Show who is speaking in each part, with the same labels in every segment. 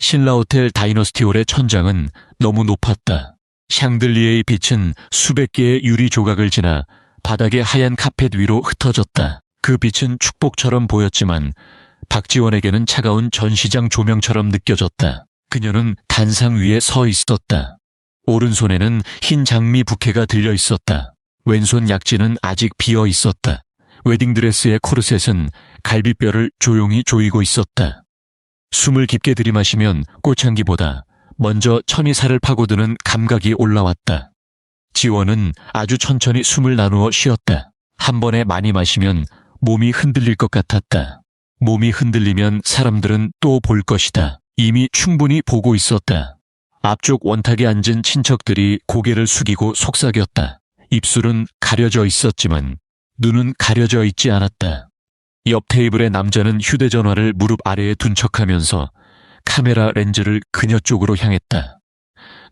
Speaker 1: 신라호텔 다이너스티홀의 천장은 너무 높았다. 샹들리에의 빛은 수백 개의 유리 조각을 지나 바닥의 하얀 카펫 위로 흩어졌다. 그 빛은 축복처럼 보였지만 박지원에게는 차가운 전시장 조명처럼 느껴졌다. 그녀는 단상 위에 서 있었다. 오른손에는 흰 장미 부케가 들려 있었다. 왼손 약지는 아직 비어 있었다. 웨딩드레스의 코르셋은 갈비뼈를 조용히 조이고 있었다. 숨을 깊게 들이마시면 꽃향기보다 먼저 천이살을 파고드는 감각이 올라왔다. 지원은 아주 천천히 숨을 나누어 쉬었다. 한 번에 많이 마시면 몸이 흔들릴 것 같았다. 몸이 흔들리면 사람들은 또 볼 것이다. 이미 충분히 보고 있었다. 앞쪽 원탁에 앉은 친척들이 고개를 숙이고 속삭였다. 입술은 가려져 있었지만 눈은 가려져 있지 않았다. 옆 테이블의 남자는 휴대전화를 무릎 아래에 둔 척하면서 카메라 렌즈를 그녀 쪽으로 향했다.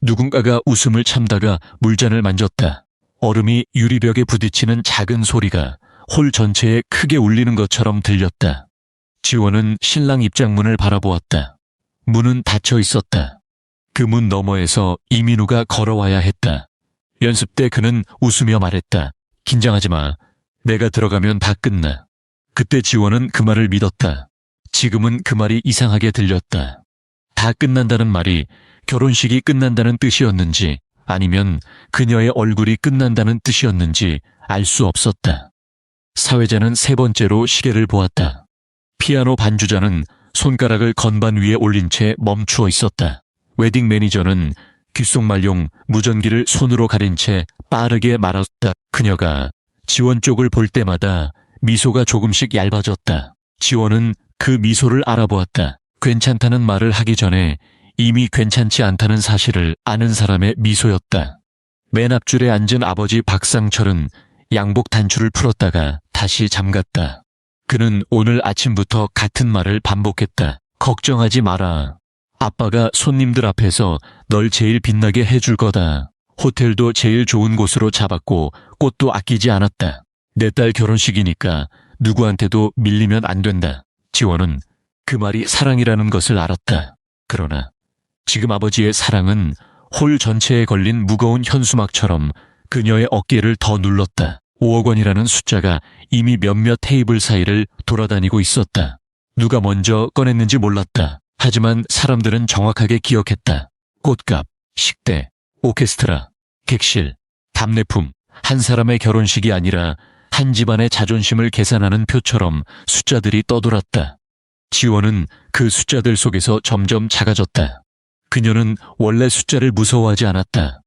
Speaker 1: 누군가가 웃음을 참다가 물잔을 만졌다. 얼음이 유리벽에 부딪히는 작은 소리가 홀 전체에 크게 울리는 것처럼 들렸다. 지원은 신랑 입장문을 바라보았다. 문은 닫혀 있었다. 그 문 너머에서 이민우가 걸어와야 했다. 연습 때 그는 웃으며 말했다. 긴장하지 마. 내가 들어가면 다 끝나. 그때 지원은 그 말을 믿었다. 지금은 그 말이 이상하게 들렸다. 다 끝난다는 말이 결혼식이 끝난다는 뜻이었는지 아니면 그녀의 얼굴이 끝난다는 뜻이었는지 알 수 없었다. 사회자는 세 번째로 시계를 보았다. 피아노 반주자는 손가락을 건반 위에 올린 채 멈추어 있었다. 웨딩 매니저는 귓속말용 무전기를 손으로 가린 채 빠르게 말았다. 그녀가 지원 쪽을 볼 때마다 미소가 조금씩 얇아졌다. 지원은 그 미소를 알아보았다. 괜찮다는 말을 하기 전에 이미 괜찮지 않다는 사실을 아는 사람의 미소였다. 맨 앞줄에 앉은 아버지 박상철은 양복 단추를 풀었다가 다시 잠갔다. 그는 오늘 아침부터 같은 말을 반복했다. 걱정하지 마라. 아빠가 손님들 앞에서 널 제일 빛나게 해줄 거다. 호텔도 제일 좋은 곳으로 잡았고 꽃도 아끼지 않았다. 내 딸 결혼식이니까 누구한테도 밀리면 안 된다. 지원은 그 말이 사랑이라는 것을 알았다. 그러나 지금 아버지의 사랑은 홀 전체에 걸린 무거운 현수막처럼 그녀의 어깨를 더 눌렀다. 5억 원이라는 숫자가 이미 몇몇 테이블 사이를 돌아다니고 있었다. 누가 먼저 꺼냈는지 몰랐다. 하지만 사람들은 정확하게 기억했다. 꽃값, 식대, 오케스트라, 객실, 답례품. 한 사람의 결혼식이 아니라 한 집안의 자존심을 계산하는 표처럼 숫자들이 떠돌았다. 지원은 그 숫자들 속에서 점점 작아졌다. 그녀는 원래 숫자를 무서워하지 않았다.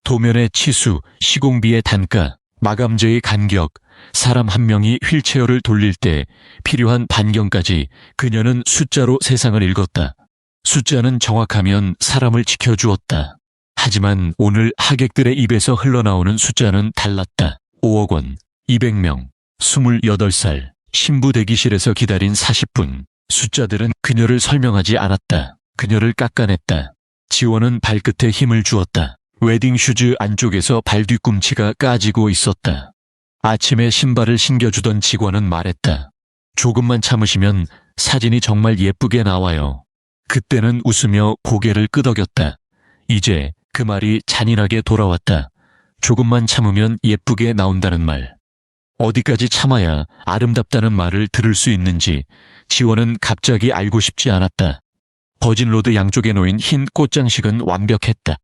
Speaker 1: 도면의 치수, 시공비의 단가, 마감재의 간격, 사람 한 명이 휠체어를 돌릴 때 필요한 반경까지 그녀는 숫자로 세상을 읽었다. 숫자는 정확하면 사람을 지켜주었다. 하지만 오늘 하객들의 입에서 흘러나오는 숫자는 달랐다. 5억 원, 200명, 28살, 신부 대기실에서 기다린 40분. 숫자들은 그녀를 설명하지 않았다. 그녀를 깎아냈다. 지원은 발끝에 힘을 주었다. 웨딩 슈즈 안쪽에서 발 뒤꿈치가 까지고 있었다. 아침에 신발을 신겨주던 직원은 말했다. 조금만 참으시면 사진이 정말 예쁘게 나와요. 그때는 웃으며 고개를 끄덕였다. 이제 그 말이 잔인하게 돌아왔다. 조금만 참으면 예쁘게 나온다는 말. 어디까지 참아야 아름답다는 말을 들을 수 있는지 지원은 갑자기 알고 싶지 않았다. 버진로드 양쪽에 놓인 흰 꽃장식은 완벽했다.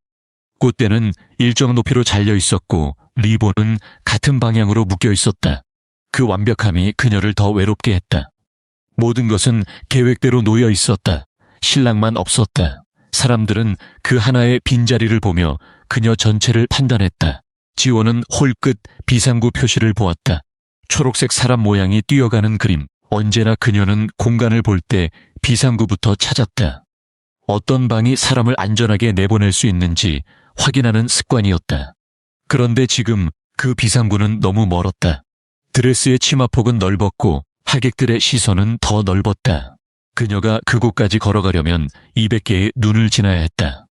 Speaker 1: 꽃대는 일정 높이로 잘려 있었고 리본은 같은 방향으로 묶여 있었다. 그 완벽함이 그녀를 더 외롭게 했다. 모든 것은 계획대로 놓여 있었다. 신랑만 없었다. 사람들은 그 하나의 빈자리를 보며 그녀 전체를 판단했다. 지원은 홀 끝 비상구 표시를 보았다. 초록색 사람 모양이 뛰어가는 그림. 언제나 그녀는 공간을 볼 때 비상구부터 찾았다. 어떤 방이 사람을 안전하게 내보낼 수 있는지 확인하는 습관이었다. 그런데 지금 그 비상구는 너무 멀었다. 드레스의 치마폭은 넓었고 하객들의 시선은 더 넓었다. 그녀가 그곳까지 걸어가려면 200개의 눈을 지나야 했다.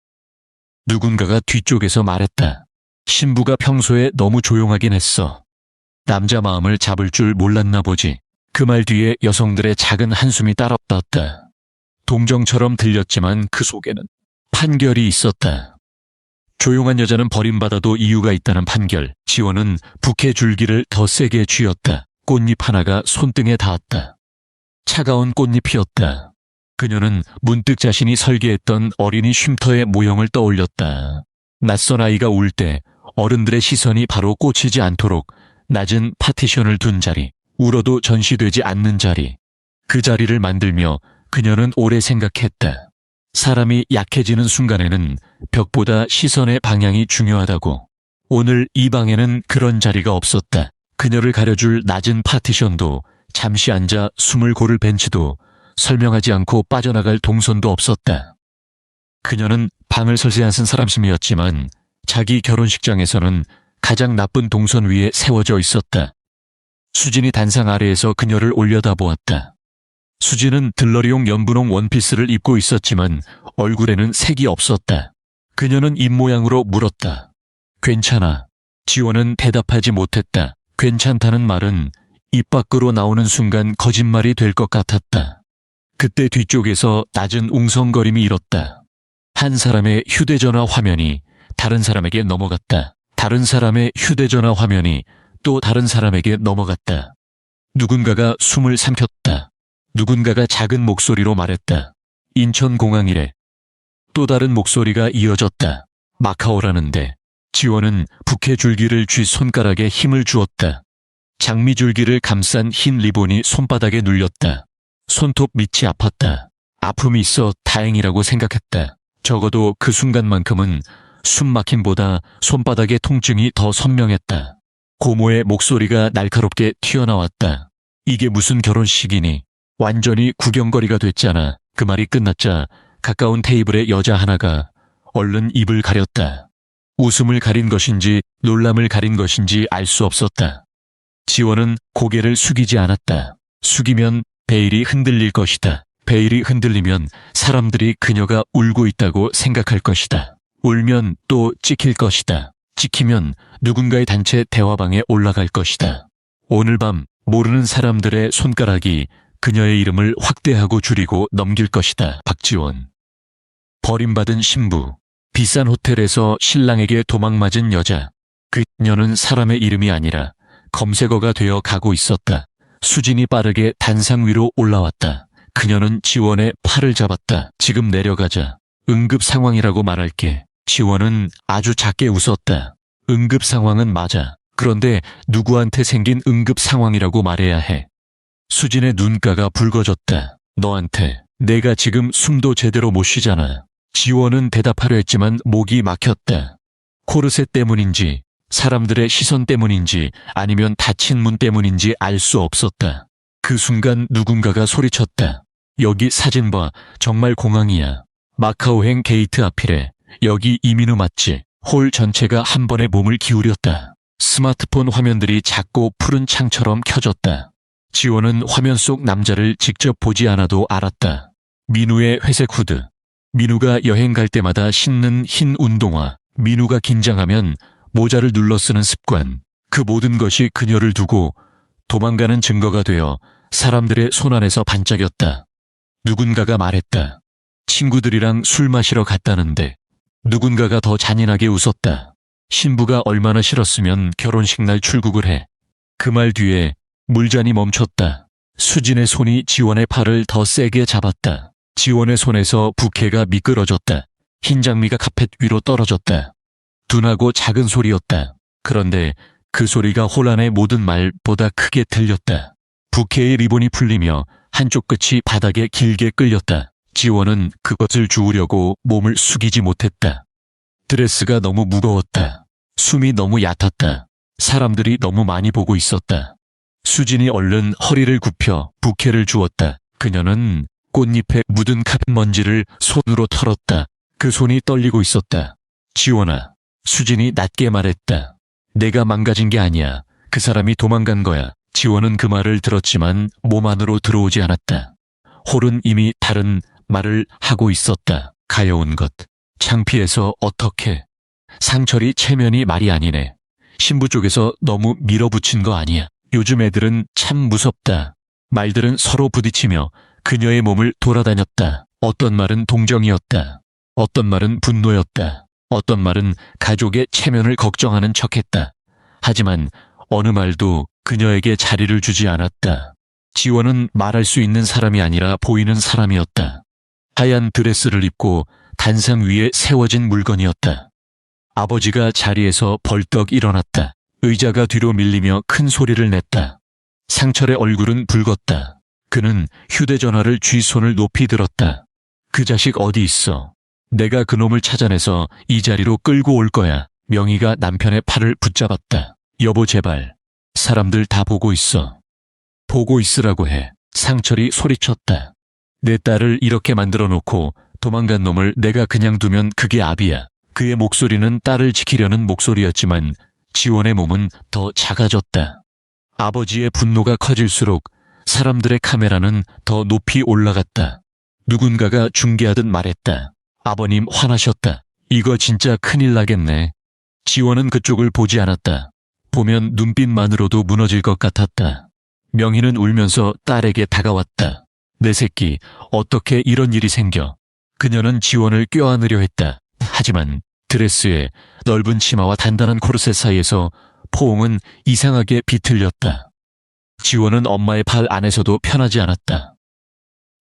Speaker 1: 누군가가 뒤쪽에서 말했다. 신부가 평소에 너무 조용하긴 했어. 남자 마음을 잡을 줄 몰랐나 보지. 그 말 뒤에 여성들의 작은 한숨이 따라왔다. 동정처럼 들렸지만 그 속에는 판결이 있었다. 조용한 여자는 버림받아도 이유가 있다는 판결. 지원은 부케 줄기를 더 세게 쥐었다. 꽃잎 하나가 손등에 닿았다. 차가운 꽃잎이었다. 그녀는 문득 자신이 설계했던 어린이 쉼터의 모형을 떠올렸다. 낯선 아이가 울 때 어른들의 시선이 바로 꽂히지 않도록 낮은 파티션을 둔 자리, 울어도 전시되지 않는 자리. 그 자리를 만들며 그녀는 오래 생각했다. 사람이 약해지는 순간에는 벽보다 시선의 방향이 중요하다고. 오늘 이 방에는 그런 자리가 없었다. 그녀를 가려줄 낮은 파티션도, 잠시 앉아 숨을 고를 벤치도, 설명하지 않고 빠져나갈 동선도 없었다. 그녀는 방을 설계한 사람심이었지만 자기 결혼식장에서는 가장 나쁜 동선 위에 세워져 있었다. 수진이 단상 아래에서 그녀를 올려다보았다. 수진은 들러리용 연분홍 원피스를 입고 있었지만 얼굴에는 색이 없었다. 그녀는 입모양으로 물었다. 괜찮아. 지원은 대답하지 못했다. 괜찮다는 말은 입 밖으로 나오는 순간 거짓말이 될 것 같았다. 그때 뒤쪽에서 낮은 웅성거림이 일었다. 한 사람의 휴대전화 화면이 다른 사람에게 넘어갔다. 다른 사람의 휴대전화 화면이 또 다른 사람에게 넘어갔다. 누군가가 숨을 삼켰다. 누군가가 작은 목소리로 말했다. 인천공항이래. 또 다른 목소리가 이어졌다. 마카오라는데. 지원은 부케 줄기를 쥐 손가락에 힘을 주었다. 장미줄기를 감싼 흰 리본이 손바닥에 눌렸다. 손톱 밑이 아팠다. 아픔이 있어 다행이라고 생각했다. 적어도 그 순간만큼은 숨막힘보다 손바닥의 통증이 더 선명했다. 고모의 목소리가 날카롭게 튀어나왔다. 이게 무슨 결혼식이니? 완전히 구경거리가 됐잖아. 그 말이 끝났자 가까운 테이블에 여자 하나가 얼른 입을 가렸다. 웃음을 가린 것인지 놀람을 가린 것인지 알 수 없었다. 지원은 고개를 숙이지 않았다. 숙이면 베일이 흔들릴 것이다. 베일이 흔들리면 사람들이 그녀가 울고 있다고 생각할 것이다. 울면 또 찍힐 것이다. 찍히면 누군가의 단체 대화방에 올라갈 것이다. 오늘 밤 모르는 사람들의 손가락이 그녀의 이름을 확대하고 줄이고 넘길 것이다. 박지원. 버림받은 신부. 비싼 호텔에서 신랑에게 도망맞은 여자. 그녀는 사람의 이름이 아니라 검색어가 되어 가고 있었다. 수진이 빠르게 단상 위로 올라왔다. 그녀는 지원의 팔을 잡았다. 지금 내려가자. 응급 상황이라고 말할게. 지원은 아주 작게 웃었다. 응급 상황은 맞아. 그런데 누구한테 생긴 응급 상황이라고 말해야 해. 수진의 눈가가 붉어졌다. 너한테. 내가 지금 숨도 제대로 못 쉬잖아. 지원은 대답하려 했지만 목이 막혔다. 코르셋 때문인지 사람들의 시선 때문인지 아니면 닫힌 문 때문인지 알 수 없었다. 그 순간 누군가가 소리쳤다. 여기 사진 봐. 정말 공항이야. 마카오행 게이트 앞이래. 여기 이민우 맞지? 홀 전체가 한 번에 몸을 기울였다. 스마트폰 화면들이 작고 푸른 창처럼 켜졌다. 지원은 화면 속 남자를 직접 보지 않아도 알았다. 민우의 회색 후드. 민우가 여행 갈 때마다 신는 흰 운동화. 민우가 긴장하면 모자를 눌러 쓰는 습관. 그 모든 것이 그녀를 두고 도망가는 증거가 되어 사람들의 손안에서 반짝였다. 누군가가 말했다. 친구들이랑 술 마시러 갔다는데. 누군가가 더 잔인하게 웃었다. 신부가 얼마나 싫었으면 결혼식 날 출국을 해. 그 말 뒤에 물잔이 멈췄다. 수진의 손이 지원의 팔을 더 세게 잡았다. 지원의 손에서 부케가 미끄러졌다. 흰 장미가 카펫 위로 떨어졌다. 둔하고 작은 소리였다. 그런데 그 소리가 혼란의 모든 말보다 크게 들렸다. 부케의 리본이 풀리며 한쪽 끝이 바닥에 길게 끌렸다. 지원은 그것을 주우려고 몸을 숙이지 못했다. 드레스가 너무 무거웠다. 숨이 너무 얕았다. 사람들이 너무 많이 보고 있었다. 수진이 얼른 허리를 굽혀 부케를 주었다. 그녀는 꽃잎에 묻은 카펫 먼지를 손으로 털었다. 그 손이 떨리고 있었다. 지원아. 수진이 낮게 말했다. 내가 망가진 게 아니야. 그 사람이 도망간 거야. 지원은 그 말을 들었지만 몸 안으로 들어오지 않았다. 홀은 이미 다른 말을 하고 있었다. 가여운 것. 창피해서 어떡해. 상철이 체면이 말이 아니네. 신부 쪽에서 너무 밀어붙인 거 아니야. 요즘 애들은 참 무섭다. 말들은 서로 부딪히며 그녀의 몸을 돌아다녔다. 어떤 말은 동정이었다. 어떤 말은 분노였다. 어떤 말은 가족의 체면을 걱정하는 척했다. 하지만 어느 말도 그녀에게 자리를 주지 않았다. 지원은 말할 수 있는 사람이 아니라 보이는 사람이었다. 하얀 드레스를 입고 단상 위에 세워진 물건이었다. 아버지가 자리에서 벌떡 일어났다. 의자가 뒤로 밀리며 큰 소리를 냈다. 상철의 얼굴은 붉었다. 그는 휴대전화를 쥐손을 높이 들었다. 그 자식 어디 있어? 내가 그놈을 찾아내서 이 자리로 끌고 올 거야. 명희가 남편의 팔을 붙잡았다. 여보 제발. 사람들 다 보고 있어. 보고 있으라고 해. 상철이 소리쳤다. 내 딸을 이렇게 만들어 놓고 도망간 놈을 내가 그냥 두면 그게 압이야. 그의 목소리는 딸을 지키려는 목소리였지만 지원의 몸은 더 작아졌다. 아버지의 분노가 커질수록 사람들의 카메라는 더 높이 올라갔다. 누군가가 중계하듯 말했다. 아버님 화나셨다. 이거 진짜 큰일 나겠네. 지원은 그쪽을 보지 않았다. 보면 눈빛만으로도 무너질 것 같았다. 명희는 울면서 딸에게 다가왔다. 내 새끼, 어떻게 이런 일이 생겨? 그녀는 지원을 껴안으려 했다. 하지만 드레스에 넓은 치마와 단단한 코르셋 사이에서 포옹은 이상하게 비틀렸다. 지원은 엄마의 발 안에서도 편하지 않았다.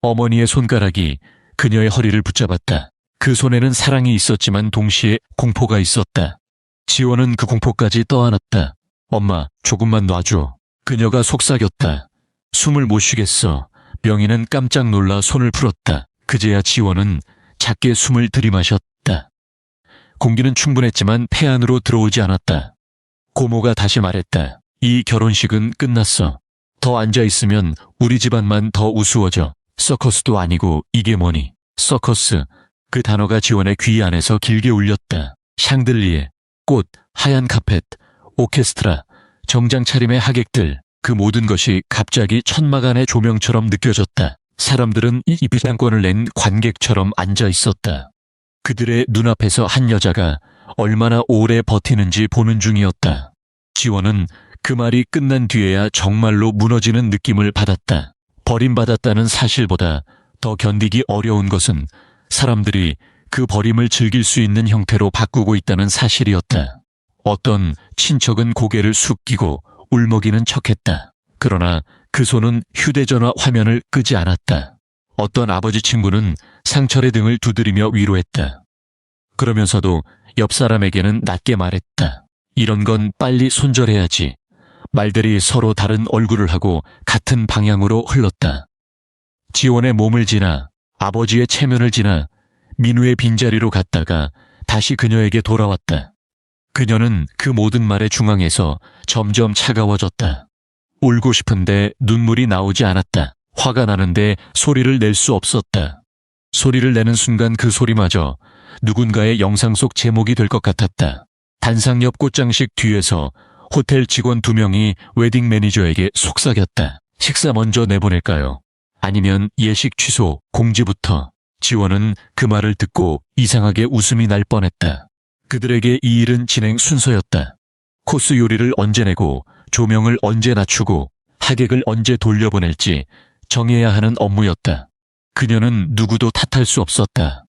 Speaker 1: 어머니의 손가락이 그녀의 허리를 붙잡았다. 그 손에는 사랑이 있었지만 동시에 공포가 있었다. 지원은 그 공포까지 떠안았다. 엄마, 조금만 놔줘. 그녀가 속삭였다. 숨을 못 쉬겠어. 명희는 깜짝 놀라 손을 풀었다. 그제야 지원은 작게 숨을 들이마셨다. 공기는 충분했지만 폐 안으로 들어오지 않았다. 고모가 다시 말했다. 이 결혼식은 끝났어. 더 앉아있으면 우리 집안만 더 우스워져. 서커스도 아니고 이게 뭐니? 서커스. 그 단어가 지원의 귀 안에서 길게 울렸다. 샹들리에, 꽃, 하얀 카펫, 오케스트라, 정장 차림의 하객들. 그 모든 것이 갑자기 천막안의 조명처럼 느껴졌다. 사람들은 입장권을 낸 관객처럼 앉아 있었다. 그들의 눈앞에서 한 여자가 얼마나 오래 버티는지 보는 중이었다. 지원은 그 말이 끝난 뒤에야 정말로 무너지는 느낌을 받았다. 버림받았다는 사실보다 더 견디기 어려운 것은 사람들이 그 버림을 즐길 수 있는 형태로 바꾸고 있다는 사실이었다. 어떤 친척은 고개를 숙이고 울먹이는 척했다. 그러나 그 손은 휴대전화 화면을 끄지 않았다. 어떤 아버지 친구는 상철의 등을 두드리며 위로했다. 그러면서도 옆 사람에게는 낮게 말했다. 이런 건 빨리 손절해야지. 말들이 서로 다른 얼굴을 하고 같은 방향으로 흘렀다. 지원의 몸을 지나 아버지의 체면을 지나 민우의 빈자리로 갔다가 다시 그녀에게 돌아왔다. 그녀는 그 모든 말의 중앙에서 점점 차가워졌다. 울고 싶은데 눈물이 나오지 않았다. 화가 나는데 소리를 낼 수 없었다. 소리를 내는 순간 그 소리마저 누군가의 영상 속 제목이 될 것 같았다. 단상 옆 꽃장식 뒤에서 호텔 직원 2명이 웨딩 매니저에게 속삭였다. 식사 먼저 내보낼까요? 아니면 예식 취소, 공지부터. 지원은 그 말을 듣고 이상하게 웃음이 날 뻔했다. 그들에게 이 일은 진행 순서였다. 코스 요리를 언제 내고 조명을 언제 낮추고 하객을 언제 돌려보낼지 정해야 하는 업무였다. 그녀는 누구도 탓할 수 없었다.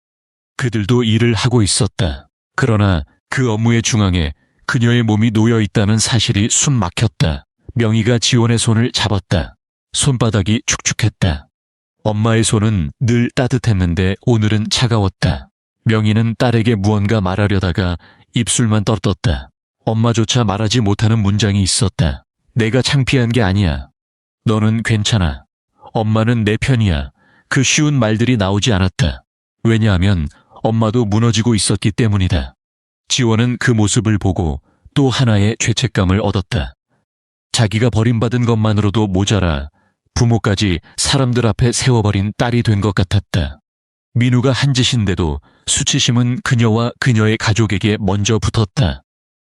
Speaker 1: 그들도 일을 하고 있었다. 그러나 그 업무의 중앙에 그녀의 몸이 놓여 있다는 사실이 숨 막혔다. 명희가 지원의 손을 잡았다. 손바닥이 축축했다. 엄마의 손은 늘 따뜻했는데 오늘은 차가웠다. 명희는 딸에게 무언가 말하려다가 입술만 떨떴다. 엄마조차 말하지 못하는 문장이 있었다. 내가 창피한 게 아니야. 너는 괜찮아. 엄마는 내 편이야. 그 쉬운 말들이 나오지 않았다. 왜냐하면 엄마도 무너지고 있었기 때문이다. 지원은 그 모습을 보고 또 하나의 죄책감을 얻었다. 자기가 버림받은 것만으로도 모자라 부모까지 사람들 앞에 세워버린 딸이 된 것 같았다. 민우가 한 짓인데도 수치심은 그녀와 그녀의 가족에게 먼저 붙었다.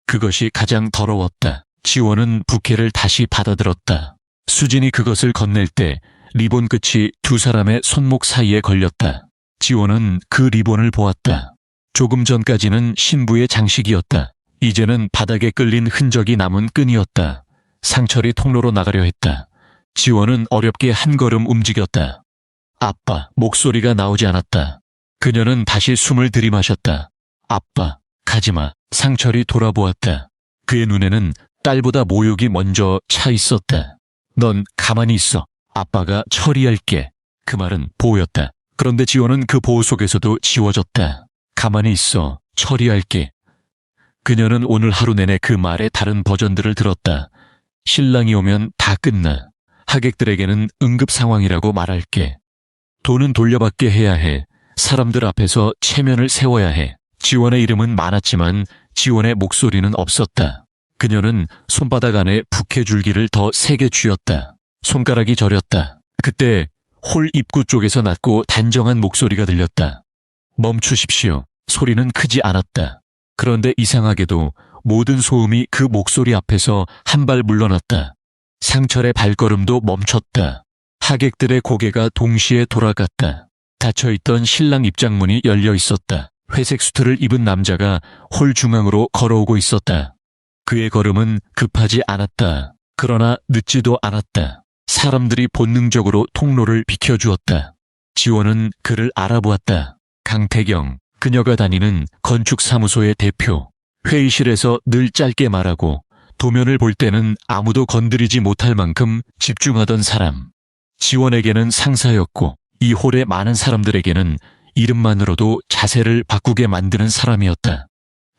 Speaker 1: 그것이 가장 더러웠다. 지원은 부케를 다시 받아들었다. 수진이 그것을 건넬 때 리본 끝이 두 사람의 손목 사이에 걸렸다. 지원은 그 리본을 보았다. 조금 전까지는 신부의 장식이었다. 이제는 바닥에 끌린 흔적이 남은 끈이었다. 상철이 통로로 나가려 했다. 지원은 어렵게 한 걸음 움직였다. 아빠, 목소리가 나오지 않았다. 그녀는 다시 숨을 들이마셨다. 아빠, 가지마. 상철이 돌아보았다. 그의 눈에는 딸보다 모욕이 먼저 차 있었다. 넌 가만히 있어. 아빠가 처리할게. 그 말은 보호였다. 그런데 지원은 그 보호 속에서도 지워졌다. 가만히 있어. 처리할게. 그녀는 오늘 하루 내내 그 말의 다른 버전들을 들었다. 신랑이 오면 다 끝나. 하객들에게는 응급 상황이라고 말할게. 돈은 돌려받게 해야 해. 사람들 앞에서 체면을 세워야 해. 지원의 이름은 많았지만 지원의 목소리는 없었다. 그녀는 손바닥 안에 북해줄기를 더 세게 쥐었다. 손가락이 저렸다. 그때 홀 입구 쪽에서 낮고 단정한 목소리가 들렸다. 멈추십시오. 소리는 크지 않았다. 그런데 이상하게도 모든 소음이 그 목소리 앞에서 한 발 물러났다. 상철의 발걸음도 멈췄다. 하객들의 고개가 동시에 돌아갔다. 닫혀있던 신랑 입장문이 열려 있었다. 회색 수트를 입은 남자가 홀 중앙으로 걸어오고 있었다. 그의 걸음은 급하지 않았다. 그러나 늦지도 않았다. 사람들이 본능적으로 통로를 비켜주었다. 지원은 그를 알아보았다. 강태경, 그녀가 다니는 건축사무소의 대표. 회의실에서 늘 짧게 말하고 도면을 볼 때는 아무도 건드리지 못할 만큼 집중하던 사람. 지원에게는 상사였고 이 홀의 많은 사람들에게는 이름만으로도 자세를 바꾸게 만드는 사람이었다.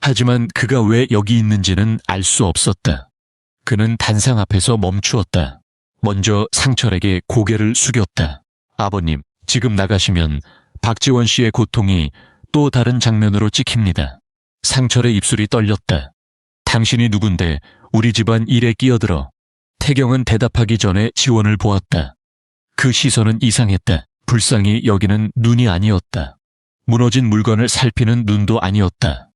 Speaker 1: 하지만 그가 왜 여기 있는지는 알 수 없었다. 그는 단상 앞에서 멈추었다. 먼저 상철에게 고개를 숙였다. 아버님, 지금 나가시면 박지원 씨의 고통이 또 다른 장면으로 찍힙니다. 상철의 입술이 떨렸다. 당신이 누군데 우리 집안 일에 끼어들어. 태경은 대답하기 전에 지원을 보았다. 그 시선은 이상했다. 불쌍히 여기는 눈이 아니었다. 무너진 물건을 살피는 눈도 아니었다.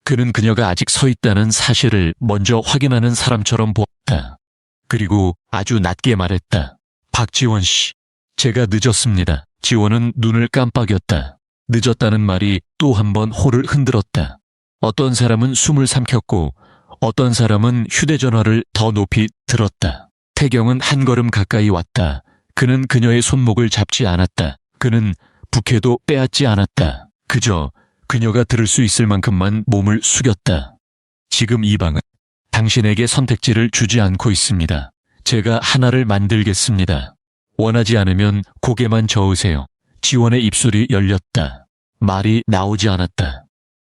Speaker 1: 그는 그녀가 아직 서 있다는 사실을 먼저 확인하는 사람처럼 보았다. 그리고 아주 낮게 말했다. 박지원 씨, 제가 늦었습니다. 지원은 눈을 깜빡였다. 늦었다는 말이 또 한 번 홀을 흔들었다. 어떤 사람은 숨을 삼켰고 어떤 사람은 휴대전화를 더 높이 들었다. 태경은 한 걸음 가까이 왔다. 그는 그녀의 손목을 잡지 않았다. 그는 부케도 빼앗지 않았다. 그저 그녀가 들을 수 있을 만큼만 몸을 숙였다. 지금 이 방은 당신에게 선택지를 주지 않고 있습니다. 제가 하나를 만들겠습니다. 원하지 않으면 고개만 저으세요. 지원의 입술이 열렸다. 말이 나오지 않았다.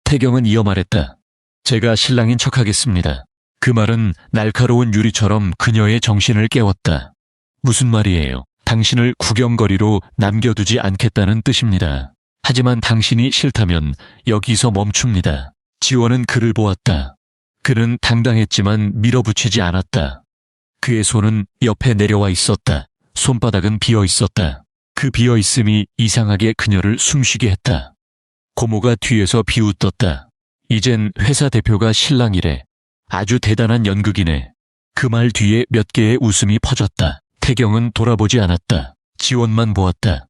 Speaker 1: 태경은 이어 말했다. 제가 신랑인 척하겠습니다. 그 말은 날카로운 유리처럼 그녀의 정신을 깨웠다. 무슨 말이에요? 당신을 구경거리로 남겨두지 않겠다는 뜻입니다. 하지만 당신이 싫다면 여기서 멈춥니다. 지원은 그를 보았다. 그는 당당했지만 밀어붙이지 않았다. 그의 손은 옆에 내려와 있었다. 손바닥은 비어 있었다. 그 비어 있음이 이상하게 그녀를 숨쉬게 했다. 고모가 뒤에서 비웃떴다. 이젠 회사 대표가 신랑이래. 아주 대단한 연극이네. 그 말 뒤에 몇 개의 웃음이 퍼졌다. 태경은 돌아보지 않았다. 지원만 보았다.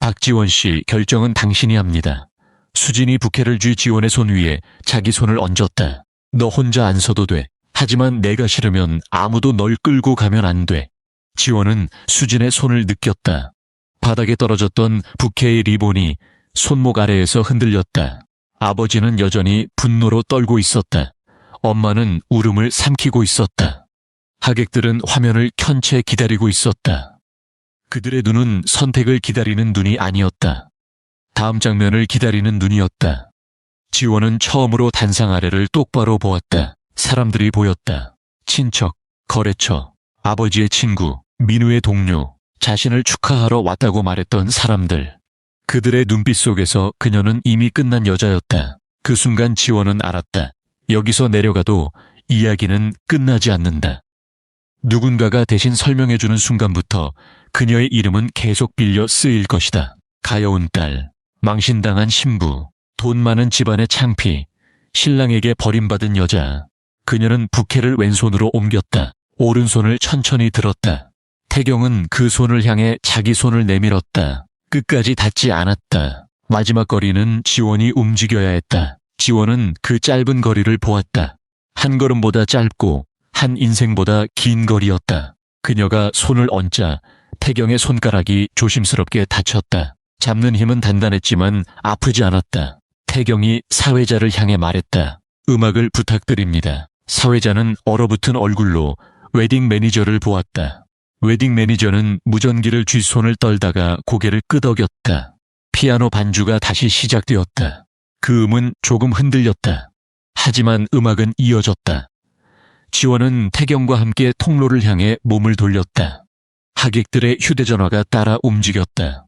Speaker 1: 박지원 씨, 결정은 당신이 합니다. 수진이 부케를 쥐 지원의 손 위에 자기 손을 얹었다. 너 혼자 안 서도 돼. 하지만 내가 싫으면 아무도 널 끌고 가면 안 돼. 지원은 수진의 손을 느꼈다. 바닥에 떨어졌던 부케의 리본이 손목 아래에서 흔들렸다. 아버지는 여전히 분노로 떨고 있었다. 엄마는 울음을 삼키고 있었다. 하객들은 화면을 켠 채 기다리고 있었다. 그들의 눈은 선택을 기다리는 눈이 아니었다. 다음 장면을 기다리는 눈이었다. 지원은 처음으로 단상 아래를 똑바로 보았다. 사람들이 보였다. 친척, 거래처, 아버지의 친구, 민우의 동료, 자신을 축하하러 왔다고 말했던 사람들. 그들의 눈빛 속에서 그녀는 이미 끝난 여자였다. 그 순간 지원은 알았다. 여기서 내려가도 이야기는 끝나지 않는다. 누군가가 대신 설명해주는 순간부터 그녀의 이름은 계속 빌려 쓰일 것이다. 가여운 딸, 망신당한 신부, 돈 많은 집안의 창피, 신랑에게 버림받은 여자. 그녀는 부케를 왼손으로 옮겼다. 오른손을 천천히 들었다. 태경은 그 손을 향해 자기 손을 내밀었다. 끝까지 닿지 않았다. 마지막 거리는 지원이 움직여야 했다. 지원은 그 짧은 거리를 보았다. 한 걸음보다 짧고 한 인생보다 긴 거리였다. 그녀가 손을 얹자 태경의 손가락이 조심스럽게 다쳤다. 잡는 힘은 단단했지만 아프지 않았다. 태경이 사회자를 향해 말했다. 음악을 부탁드립니다. 사회자는 얼어붙은 얼굴로 웨딩 매니저를 보았다. 웨딩 매니저는 무전기를 쥐 손을 떨다가 고개를 끄덕였다. 피아노 반주가 다시 시작되었다. 그 음은 조금 흔들렸다. 하지만 음악은 이어졌다. 지원은 태경과 함께 통로를 향해 몸을 돌렸다. 하객들의 휴대전화가 따라 움직였다.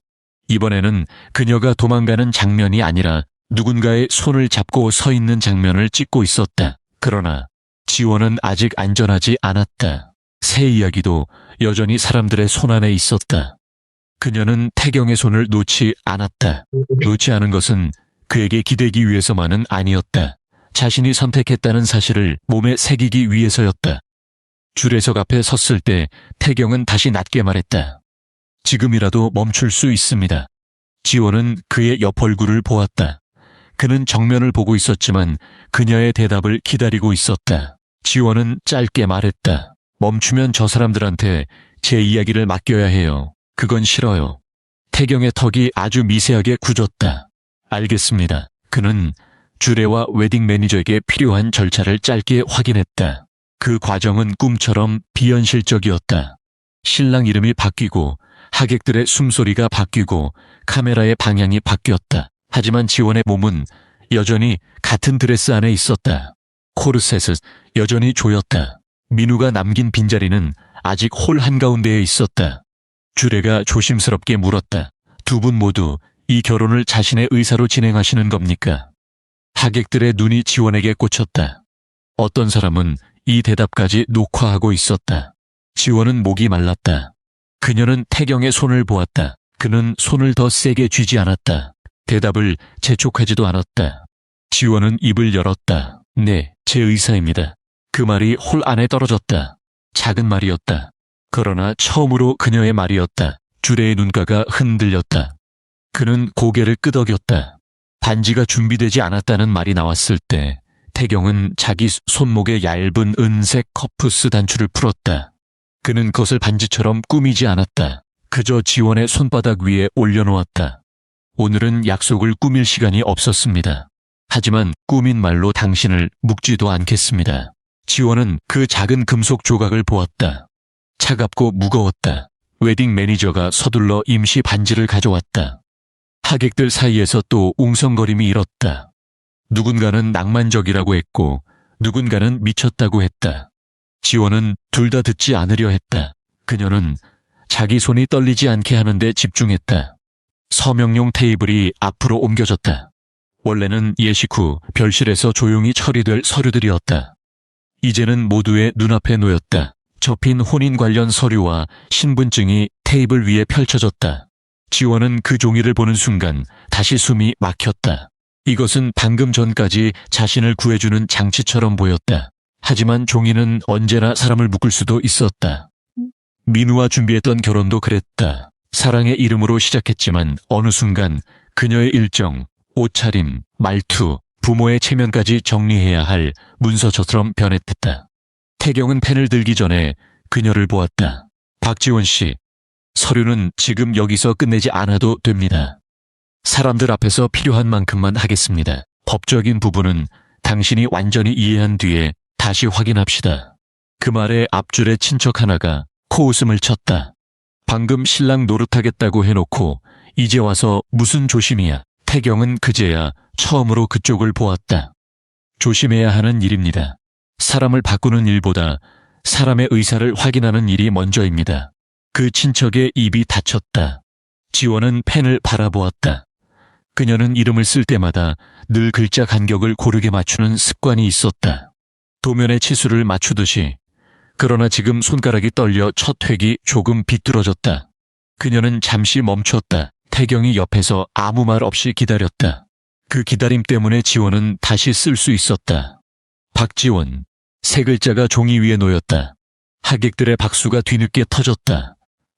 Speaker 1: 이번에는 그녀가 도망가는 장면이 아니라 누군가의 손을 잡고 서 있는 장면을 찍고 있었다. 그러나 지원은 아직 안전하지 않았다. 새 이야기도 여전히 사람들의 손 안에 있었다. 그녀는 태경의 손을 놓지 않았다. 놓지 않은 것은 그에게 기대기 위해서만은 아니었다. 자신이 선택했다는 사실을 몸에 새기기 위해서였다. 줄에서 앞에 섰을 때 태경은 다시 낮게 말했다. 지금이라도 멈출 수 있습니다. 지원은 그의 옆 얼굴을 보았다. 그는 정면을 보고 있었지만 그녀의 대답을 기다리고 있었다. 지원은 짧게 말했다. 멈추면 저 사람들한테 제 이야기를 맡겨야 해요. 그건 싫어요. 태경의 턱이 아주 미세하게 굳었다. 알겠습니다. 그는 주례와 웨딩 매니저에게 필요한 절차를 짧게 확인했다. 그 과정은 꿈처럼 비현실적이었다. 신랑 이름이 바뀌고 하객들의 숨소리가 바뀌고 카메라의 방향이 바뀌었다. 하지만 지원의 몸은 여전히 같은 드레스 안에 있었다. 코르셋은 여전히 조였다. 민우가 남긴 빈자리는 아직 홀 한가운데에 있었다. 주례가 조심스럽게 물었다. 두 분 모두 이 결혼을 자신의 의사로 진행하시는 겁니까? 하객들의 눈이 지원에게 꽂혔다. 어떤 사람은 이 대답까지 녹화하고 있었다. 지원은 목이 말랐다. 그녀는 태경의 손을 보았다. 그는 손을 더 세게 쥐지 않았다. 대답을 재촉하지도 않았다. 지원은 입을 열었다. 네, 제 의사입니다. 그 말이 홀 안에 떨어졌다. 작은 말이었다. 그러나 처음으로 그녀의 말이었다. 주례의 눈가가 흔들렸다. 그는 고개를 끄덕였다. 반지가 준비되지 않았다는 말이 나왔을 때 태경은 자기 손목에 얇은 은색 커프스 단추를 풀었다. 그는 그것을 반지처럼 꾸미지 않았다. 그저 지원의 손바닥 위에 올려놓았다. 오늘은 약속을 꾸밀 시간이 없었습니다. 하지만 꾸민 말로 당신을 묶지도 않겠습니다. 지원은 그 작은 금속 조각을 보았다. 차갑고 무거웠다. 웨딩 매니저가 서둘러 임시 반지를 가져왔다. 하객들 사이에서 또 웅성거림이 일었다. 누군가는 낭만적이라고 했고 누군가는 미쳤다고 했다. 지원은 둘 다 듣지 않으려 했다. 그녀는 자기 손이 떨리지 않게 하는 데 집중했다. 서명용 테이블이 앞으로 옮겨졌다. 원래는 예식 후 별실에서 조용히 처리될 서류들이었다. 이제는 모두의 눈앞에 놓였다. 접힌 혼인 관련 서류와 신분증이 테이블 위에 펼쳐졌다. 지원은 그 종이를 보는 순간 다시 숨이 막혔다. 이것은 방금 전까지 자신을 구해주는 장치처럼 보였다. 하지만 종이는 언제나 사람을 묶을 수도 있었다. 민우와 준비했던 결혼도 그랬다. 사랑의 이름으로 시작했지만 어느 순간 그녀의 일정, 옷차림, 말투, 부모의 체면까지 정리해야 할 문서처럼 변했다. 태경은 펜을 들기 전에 그녀를 보았다. 박지원 씨, 서류는 지금 여기서 끝내지 않아도 됩니다. 사람들 앞에서 필요한 만큼만 하겠습니다. 법적인 부분은 당신이 완전히 이해한 뒤에 다시 확인합시다. 그 말에 앞줄의 친척 하나가 코웃음을 쳤다. 방금 신랑 노릇하겠다고 해놓고 이제 와서 무슨 조심이야. 태경은 그제야 처음으로 그쪽을 보았다. 조심해야 하는 일입니다. 사람을 바꾸는 일보다 사람의 의사를 확인하는 일이 먼저입니다. 그 친척의 입이 닫혔다. 지원은 펜을 바라보았다. 그녀는 이름을 쓸 때마다 늘 글자 간격을 고르게 맞추는 습관이 있었다. 도면의 치수를 맞추듯이. 그러나 지금 손가락이 떨려 첫 획이 조금 비뚤어졌다. 그녀는 잠시 멈췄다. 태경이 옆에서 아무 말 없이 기다렸다. 그 기다림 때문에 지원은 다시 쓸 수 있었다. 박지원. 세 글자가 종이 위에 놓였다. 하객들의 박수가 뒤늦게 터졌다.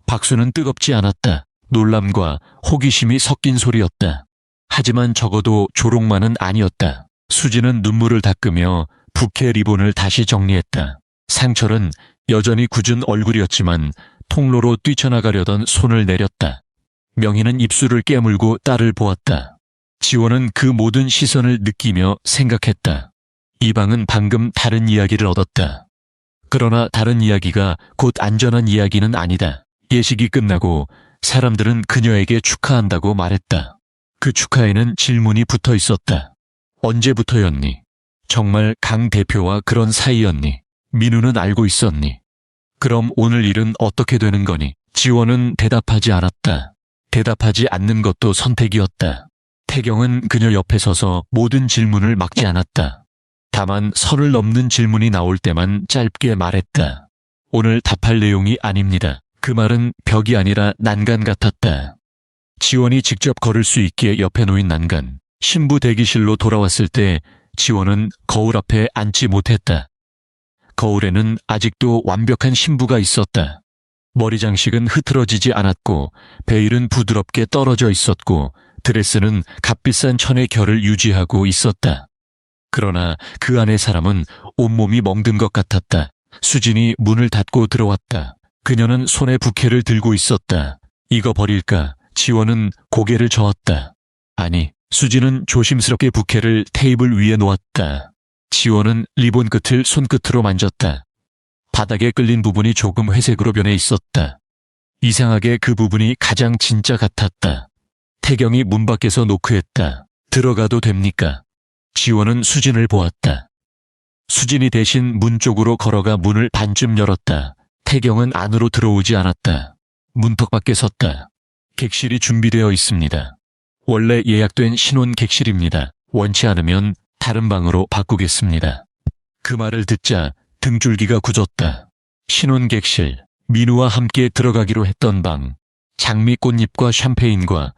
Speaker 1: 박수는 뜨겁지 않았다. 놀람과 호기심이 섞인 소리였다. 하지만 적어도 조롱만은 아니었다. 수지는 눈물을 닦으며 부케 리본을 다시 정리했다. 상철은 여전히 굳은 얼굴이었지만 통로로 뛰쳐나가려던 손을 내렸다. 명희는 입술을 깨물고 딸을 보았다. 지원은 그 모든 시선을 느끼며 생각했다. 이 방은 방금 다른 이야기를 얻었다. 그러나 다른 이야기가 곧 안전한 이야기는 아니다. 예식이 끝나고 사람들은 그녀에게 축하한다고 말했다. 그 축하에는 질문이 붙어 있었다. 언제부터였니? 정말 강 대표와 그런 사이였니? 민우는 알고 있었니? 그럼 오늘 일은 어떻게 되는 거니? 지원은 대답하지 않았다. 대답하지 않는 것도 선택이었다. 태경은 그녀 옆에 서서 모든 질문을 막지 않았다. 다만 선을 넘는 질문이 나올 때만 짧게 말했다. 오늘 답할 내용이 아닙니다. 그 말은 벽이 아니라 난간 같았다. 지원이 직접 걸을 수 있게 옆에 놓인 난간. 신부 대기실로 돌아왔을 때 지원은 거울 앞에 앉지 못했다. 거울에는 아직도 완벽한 신부가 있었다. 머리 장식은 흐트러지지 않았고 베일은 부드럽게 떨어져 있었고 드레스는 값비싼 천의 결을 유지하고 있었다. 그러나 그 안의 사람은 온몸이 멍든 것 같았다. 수진이 문을 닫고 들어왔다. 그녀는 손에 부케를 들고 있었다. 이거 버릴까? 지원은 고개를 저었다. 아니, 수진은 조심스럽게 부케를 테이블 위에 놓았다. 지원은 리본 끝을 손끝으로 만졌다. 바닥에 끌린 부분이 조금 회색으로 변해 있었다. 이상하게 그 부분이 가장 진짜 같았다. 태경이 문 밖에서 노크했다. 들어가도 됩니까? 지원은 수진을 보았다. 수진이 대신 문 쪽으로 걸어가 문을 반쯤 열었다. 태경은 안으로 들어오지 않았다. 문턱 밖에 섰다. 객실이 준비되어 있습니다. 원래 예약된 신혼 객실입니다. 원치 않으면 다른 방으로 바꾸겠습니다. 그 말을 듣자 등줄기가 굳었다. 신혼 객실, 민우와 함께 들어가기로 했던 방, 장미 꽃잎과 샴페인과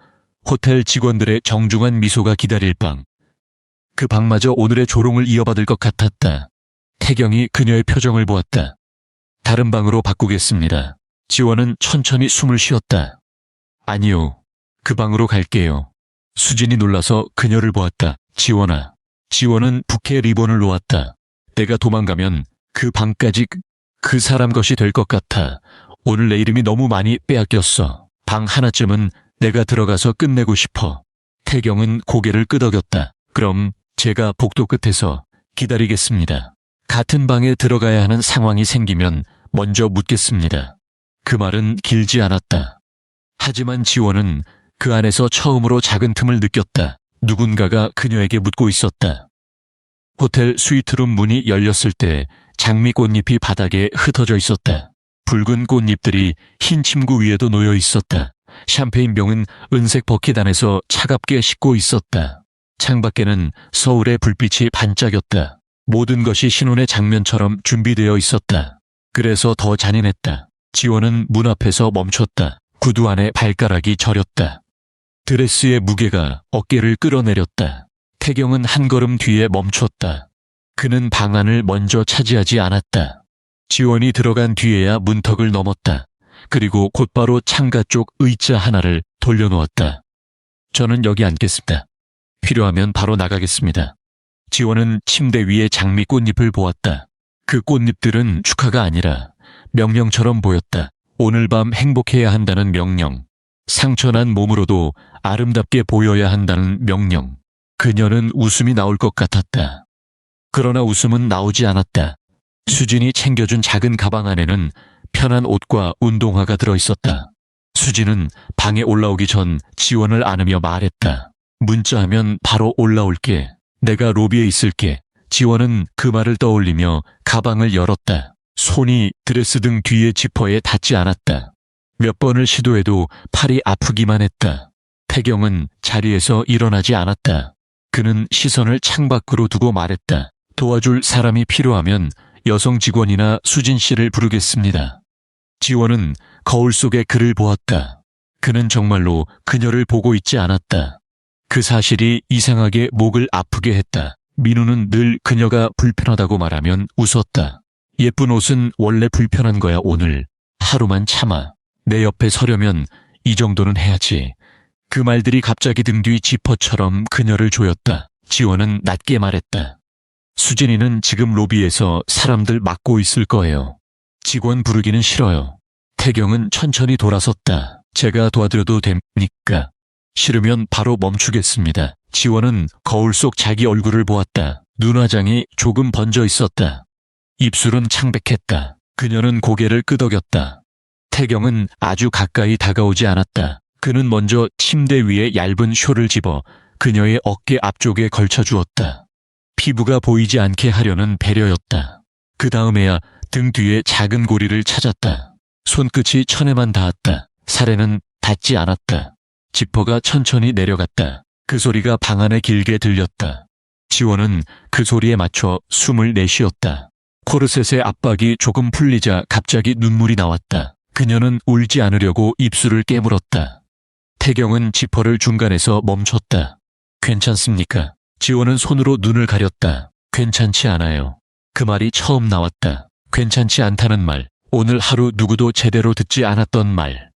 Speaker 1: 호텔 직원들의 정중한 미소가 기다릴 방. 그 방마저 오늘의 조롱을 이어받을 것 같았다. 태경이 그녀의 표정을 보았다. 다른 방으로 바꾸겠습니다. 지원은 천천히 숨을 쉬었다. 아니요, 그 방으로 갈게요. 수진이 놀라서 그녀를 보았다. 지원아. 지원은 부케 리본을 놓았다. 내가 도망가면 그 방까지 그 사람 것이 될 것 같아. 오늘 내 이름이 너무 많이 빼앗겼어. 방 하나쯤은 내가 들어가서 끝내고 싶어. 태경은 고개를 끄덕였다. 그럼 제가 복도 끝에서 기다리겠습니다. 같은 방에 들어가야 하는 상황이 생기면 먼저 묻겠습니다. 그 말은 길지 않았다. 하지만 지원은 그 안에서 처음으로 작은 틈을 느꼈다. 누군가가 그녀에게 묻고 있었다. 호텔 스위트룸 문이 열렸을 때 장미 꽃잎이 바닥에 흩어져 있었다. 붉은 꽃잎들이 흰 침구 위에도 놓여 있었다. 샴페인 병은 은색 버킷 안에서 차갑게 식고 있었다. 창밖에는 서울의 불빛이 반짝였다. 모든 것이 신혼의 장면처럼 준비되어 있었다. 그래서 더 잔인했다. 지원은 문 앞에서 멈췄다. 구두 안에 발가락이 저렸다. 드레스의 무게가 어깨를 끌어내렸다. 태경은 한 걸음 뒤에 멈췄다. 그는 방 안을 먼저 차지하지 않았다. 지원이 들어간 뒤에야 문턱을 넘었다. 그리고 곧바로 창가 쪽 의자 하나를 돌려놓았다. 저는 여기 앉겠습니다. 필요하면 바로 나가겠습니다. 지원은 침대 위에 장미 꽃잎을 보았다. 그 꽃잎들은 축하가 아니라 명령처럼 보였다. 오늘 밤 행복해야 한다는 명령. 상처난 몸으로도 아름답게 보여야 한다는 명령. 그녀는 웃음이 나올 것 같았다. 그러나 웃음은 나오지 않았다. 수진이 챙겨준 작은 가방 안에는 편한 옷과 운동화가 들어있었다. 수진은 방에 올라오기 전 지원을 안으며 말했다. 문자하면 바로 올라올게. 내가 로비에 있을게. 지원은 그 말을 떠올리며 가방을 열었다. 손이 드레스 등 뒤에 지퍼에 닿지 않았다. 몇 번을 시도해도 팔이 아프기만 했다. 태경은 자리에서 일어나지 않았다. 그는 시선을 창밖으로 두고 말했다. 도와줄 사람이 필요하면 여성 직원이나 수진 씨를 부르겠습니다. 지원은 거울 속에 그를 보았다. 그는 정말로 그녀를 보고 있지 않았다. 그 사실이 이상하게 목을 아프게 했다. 민우는 늘 그녀가 불편하다고 말하면 웃었다. 예쁜 옷은 원래 불편한 거야 오늘. 하루만 참아. 내 옆에 서려면 이 정도는 해야지. 그 말들이 갑자기 등 뒤 지퍼처럼 그녀를 조였다. 지원은 낮게 말했다. 수진이는 지금 로비에서 사람들 막고 있을 거예요. 직원 부르기는 싫어요. 태경은 천천히 돌아섰다. 제가 도와드려도 됩니까? 싫으면 바로 멈추겠습니다. 지원은 거울 속 자기 얼굴을 보았다. 눈화장이 조금 번져 있었다. 입술은 창백했다. 그녀는 고개를 끄덕였다. 태경은 아주 가까이 다가오지 않았다. 그는 먼저 침대 위에 얇은 쇼를 집어 그녀의 어깨 앞쪽에 걸쳐주었다. 피부가 보이지 않게 하려는 배려였다. 그 다음에야 등 뒤에 작은 고리를 찾았다. 손끝이 천에만 닿았다. 살에는 닿지 않았다. 지퍼가 천천히 내려갔다. 그 소리가 방 안에 길게 들렸다. 지원은 그 소리에 맞춰 숨을 내쉬었다. 코르셋의 압박이 조금 풀리자 갑자기 눈물이 나왔다. 그녀는 울지 않으려고 입술을 깨물었다. 태경은 지퍼를 중간에서 멈췄다. 괜찮습니까? 지원은 손으로 눈을 가렸다. 괜찮지 않아요. 그 말이 처음 나왔다. 괜찮지 않다는 말. 오늘 하루 누구도 제대로 듣지 않았던 말.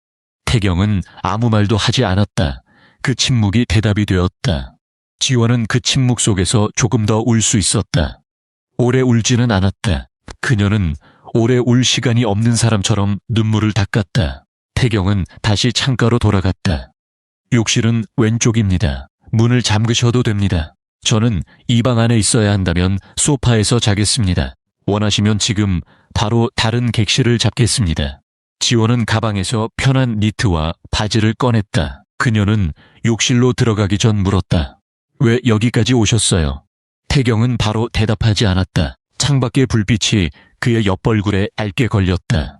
Speaker 1: 태경은 아무 말도 하지 않았다. 그 침묵이 대답이 되었다. 지원은 그 침묵 속에서 조금 더 울 수 있었다. 오래 울지는 않았다. 그녀는 오래 울 시간이 없는 사람처럼 눈물을 닦았다. 태경은 다시 창가로 돌아갔다. 욕실은 왼쪽입니다. 문을 잠그셔도 됩니다. 저는 이 방 안에 있어야 한다면 소파에서 자겠습니다. 원하시면 지금 바로 다른 객실을 잡겠습니다. 지원은 가방에서 편한 니트와 바지를 꺼냈다. 그녀는 욕실로 들어가기 전 물었다. 왜 여기까지 오셨어요? 태경은 바로 대답하지 않았다. 창밖의 불빛이 그의 옆얼굴에 얇게 걸렸다.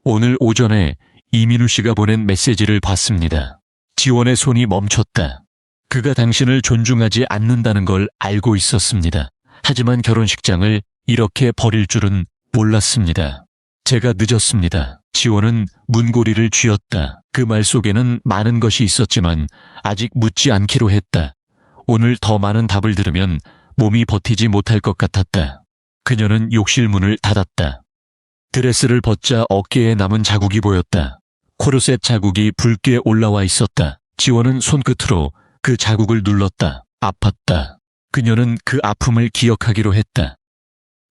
Speaker 1: 오늘 오전에 이민우 씨가 보낸 메시지를 봤습니다. 지원의 손이 멈췄다. 그가 당신을 존중하지 않는다는 걸 알고 있었습니다. 하지만 결혼식장을 이렇게 버릴 줄은 몰랐습니다. 제가 늦었습니다. 지원은 문고리를 쥐었다. 그 말 속에는 많은 것이 있었지만 아직 묻지 않기로 했다. 오늘 더 많은 답을 들으면 몸이 버티지 못할 것 같았다. 그녀는 욕실 문을 닫았다. 드레스를 벗자 어깨에 남은 자국이 보였다. 코르셋 자국이 붉게 올라와 있었다. 지원은 손끝으로 그 자국을 눌렀다. 아팠다. 그녀는 그 아픔을 기억하기로 했다.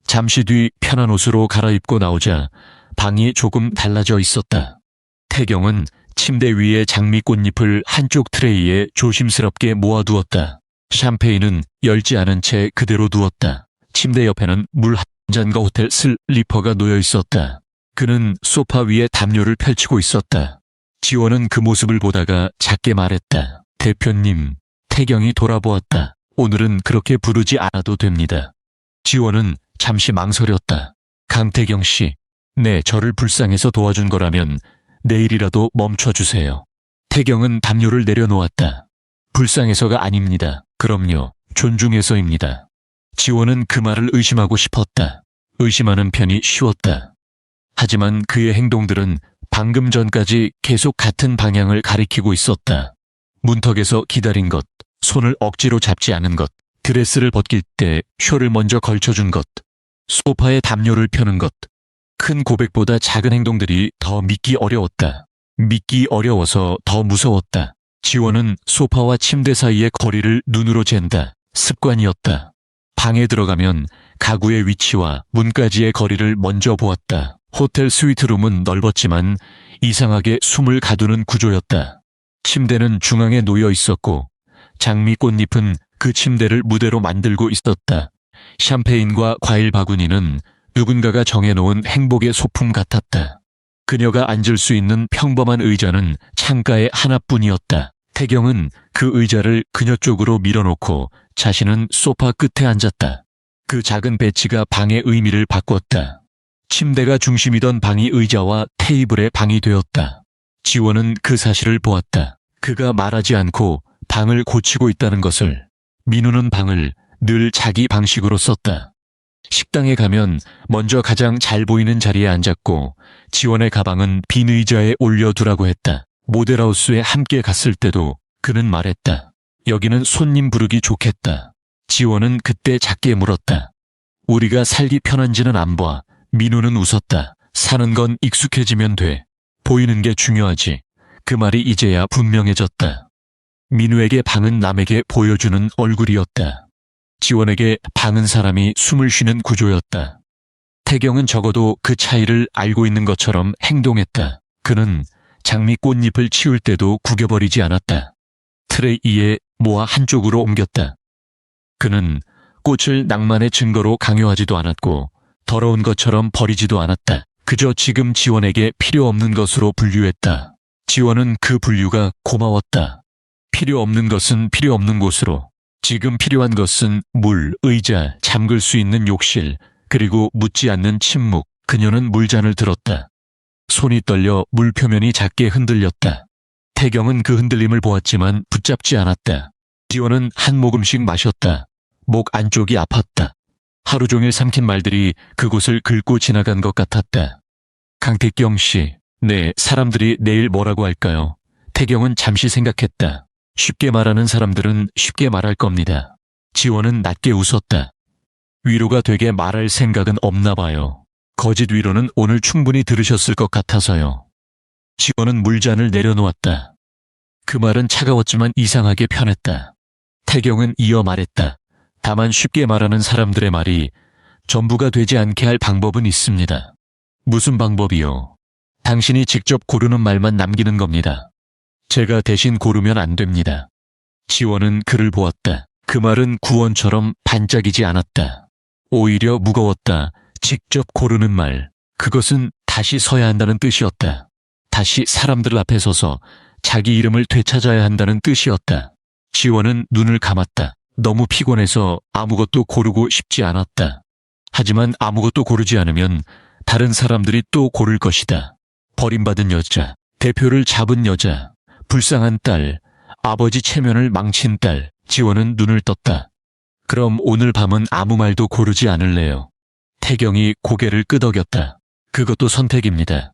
Speaker 1: 잠시 뒤 편한 옷으로 갈아입고 나오자 방이 조금 달라져 있었다. 태경은 침대 위에 장미꽃잎을 한쪽 트레이에 조심스럽게 모아두었다. 샴페인은 열지 않은 채 그대로 두었다. 침대 옆에는 물 한 잔과 호텔 슬리퍼가 놓여 있었다. 그는 소파 위에 담요를 펼치고 있었다. 지원은 그 모습을 보다가 작게 말했다. 대표님. 태경이 돌아보았다. 오늘은 그렇게 부르지 않아도 됩니다. 지원은 잠시 망설였다. 강태경 씨, 네, 저를 불쌍해서 도와준 거라면 내일이라도 멈춰주세요. 태경은 담요를 내려놓았다. 불쌍해서가 아닙니다. 그럼요, 존중해서입니다. 지원은 그 말을 의심하고 싶었다. 의심하는 편이 쉬웠다. 하지만 그의 행동들은 방금 전까지 계속 같은 방향을 가리키고 있었다. 문턱에서 기다린 것, 손을 억지로 잡지 않은 것, 드레스를 벗길 때 쇼를 먼저 걸쳐준 것, 소파에 담요를 펴는 것. 큰 고백보다 작은 행동들이 더 믿기 어려웠다. 믿기 어려워서 더 무서웠다. 지원은 소파와 침대 사이의 거리를 눈으로 잰다. 습관이었다. 방에 들어가면 가구의 위치와 문까지의 거리를 먼저 보았다. 호텔 스위트룸은 넓었지만 이상하게 숨을 가두는 구조였다. 침대는 중앙에 놓여 있었고 장미꽃잎은 그 침대를 무대로 만들고 있었다. 샴페인과 과일 바구니는 누군가가 정해놓은 행복의 소품 같았다. 그녀가 앉을 수 있는 평범한 의자는 창가에 하나뿐이었다. 태경은 그 의자를 그녀 쪽으로 밀어놓고 자신은 소파 끝에 앉았다. 그 작은 배치가 방의 의미를 바꿨다. 침대가 중심이던 방이 의자와 테이블의 방이 되었다. 지원은 그 사실을 보았다. 그가 말하지 않고 방을 고치고 있다는 것을. 민우는 방을 늘 자기 방식으로 썼다. 식당에 가면 먼저 가장 잘 보이는 자리에 앉았고 지원의 가방은 빈 의자에 올려두라고 했다. 모델하우스에 함께 갔을 때도 그는 말했다. 여기는 손님 부르기 좋겠다. 지원은 그때 작게 물었다. 우리가 살기 편한지는 안 봐. 민우는 웃었다. 사는 건 익숙해지면 돼. 보이는 게 중요하지. 그 말이 이제야 분명해졌다. 민우에게 방은 남에게 보여주는 얼굴이었다. 지원에게 방은 사람이 숨을 쉬는 구조였다. 태경은 적어도 그 차이를 알고 있는 것처럼 행동했다. 그는 장미 꽃잎을 치울 때도 구겨버리지 않았다. 트레이에 모아 한쪽으로 옮겼다. 그는 꽃을 낭만의 증거로 강요하지도 않았고 더러운 것처럼 버리지도 않았다. 그저 지금 지원에게 필요 없는 것으로 분류했다. 지원은 그 분류가 고마웠다. 필요 없는 것은 필요 없는 곳으로, 지금 필요한 것은 물, 의자, 잠글 수 있는 욕실, 그리고 묻지 않는 침묵. 그녀는 물잔을 들었다. 손이 떨려 물 표면이 작게 흔들렸다. 태경은 그 흔들림을 보았지만 붙잡지 않았다. 지원은 한 모금씩 마셨다. 목 안쪽이 아팠다. 하루 종일 삼킨 말들이 그곳을 긁고 지나간 것 같았다. 강태경 씨, 네, 사람들이 내일 뭐라고 할까요? 태경은 잠시 생각했다. 쉽게 말하는 사람들은 쉽게 말할 겁니다. 지원은 낮게 웃었다. 위로가 되게 말할 생각은 없나 봐요. 거짓 위로는 오늘 충분히 들으셨을 것 같아서요. 지원은 물잔을 내려놓았다. 그 말은 차가웠지만 이상하게 편했다. 태경은 이어 말했다. 다만 쉽게 말하는 사람들의 말이 전부가 되지 않게 할 방법은 있습니다. 무슨 방법이요? 당신이 직접 고르는 말만 남기는 겁니다. 제가 대신 고르면 안 됩니다. 지원은 그를 보았다. 그 말은 구원처럼 반짝이지 않았다. 오히려 무거웠다. 직접 고르는 말. 그것은 다시 서야 한다는 뜻이었다. 다시 사람들 앞에 서서 자기 이름을 되찾아야 한다는 뜻이었다. 지원은 눈을 감았다. 너무 피곤해서 아무것도 고르고 싶지 않았다. 하지만 아무것도 고르지 않으면 다른 사람들이 또 고를 것이다. 버림받은 여자, 대표를 잡은 여자, 불쌍한 딸, 아버지 체면을 망친 딸. 지원은 눈을 떴다. 그럼 오늘 밤은 아무 말도 고르지 않을래요. 태경이 고개를 끄덕였다. 그것도 선택입니다.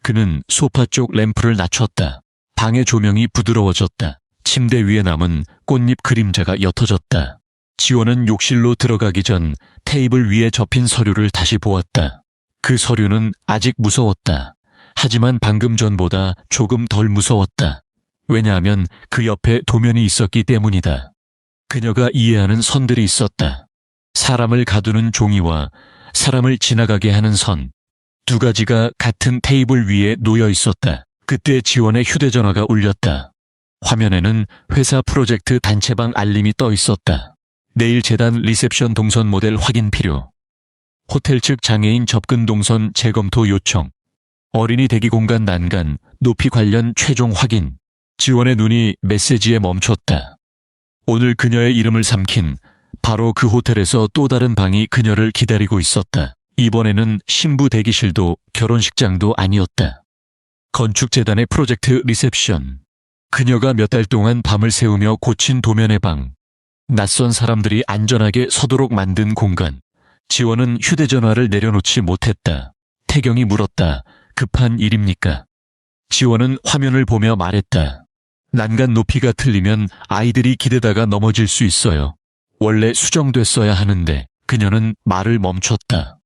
Speaker 1: 그는 소파 쪽 램프를 낮췄다. 방의 조명이 부드러워졌다. 침대 위에 남은 꽃잎 그림자가 옅어졌다. 지원은 욕실로 들어가기 전 테이블 위에 접힌 서류를 다시 보았다. 그 서류는 아직 무서웠다. 하지만 방금 전보다 조금 덜 무서웠다. 왜냐하면 그 옆에 도면이 있었기 때문이다. 그녀가 이해하는 선들이 있었다. 사람을 가두는 종이와 사람을 지나가게 하는 선. 두 가지가 같은 테이블 위에 놓여 있었다. 그때 지원의 휴대전화가 울렸다. 화면에는 회사 프로젝트 단체방 알림이 떠 있었다. 내일 재단 리셉션 동선 모델 확인 필요. 호텔 측 장애인 접근 동선 재검토 요청. 어린이 대기 공간 난간, 높이 관련 최종 확인. 지원의 눈이 메시지에 멈췄다. 오늘 그녀의 이름을 삼킨 바로 그 호텔에서 또 다른 방이 그녀를 기다리고 있었다. 이번에는 신부 대기실도 결혼식장도 아니었다. 건축재단의 프로젝트 리셉션. 그녀가 몇 달 동안 밤을 새우며 고친 도면의 방. 낯선 사람들이 안전하게 서도록 만든 공간. 지원은 휴대전화를 내려놓지 못했다. 태경이 물었다. 급한 일입니까? 지원은 화면을 보며 말했다. 난간 높이가 틀리면 아이들이 기대다가 넘어질 수 있어요. 원래 수정됐어야 하는데. 그녀는 말을 멈췄다.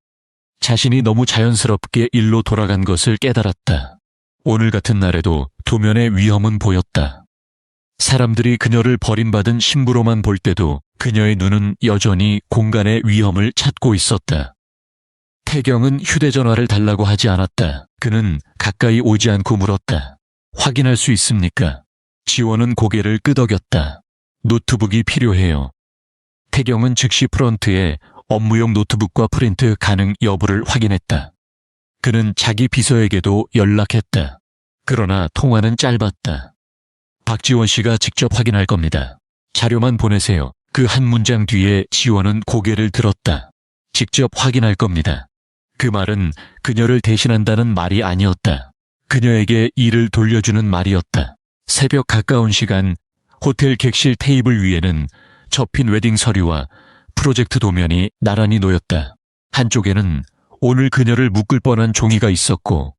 Speaker 1: 자신이 너무 자연스럽게 일로 돌아간 것을 깨달았다. 오늘 같은 날에도 도면의 위험은 보였다. 사람들이 그녀를 버림받은 신부로만 볼 때도 그녀의 눈은 여전히 공간의 위험을 찾고 있었다. 태경은 휴대전화를 달라고 하지 않았다. 그는 가까이 오지 않고 물었다. 확인할 수 있습니까? 지원은 고개를 끄덕였다. 노트북이 필요해요. 태경은 즉시 프런트에 업무용 노트북과 프린트 가능 여부를 확인했다. 그는 자기 비서에게도 연락했다. 그러나 통화는 짧았다. 박지원 씨가 직접 확인할 겁니다. 자료만 보내세요. 그 한 문장 뒤에 지원은 고개를 들었다. 직접 확인할 겁니다. 그 말은 그녀를 대신한다는 말이 아니었다. 그녀에게 일을 돌려주는 말이었다. 새벽 가까운 시간 호텔 객실 테이블 위에는 접힌 웨딩 서류와 프로젝트 도면이 나란히 놓였다. 한쪽에는 오늘 그녀를 묶을 뻔한 종이가 있었고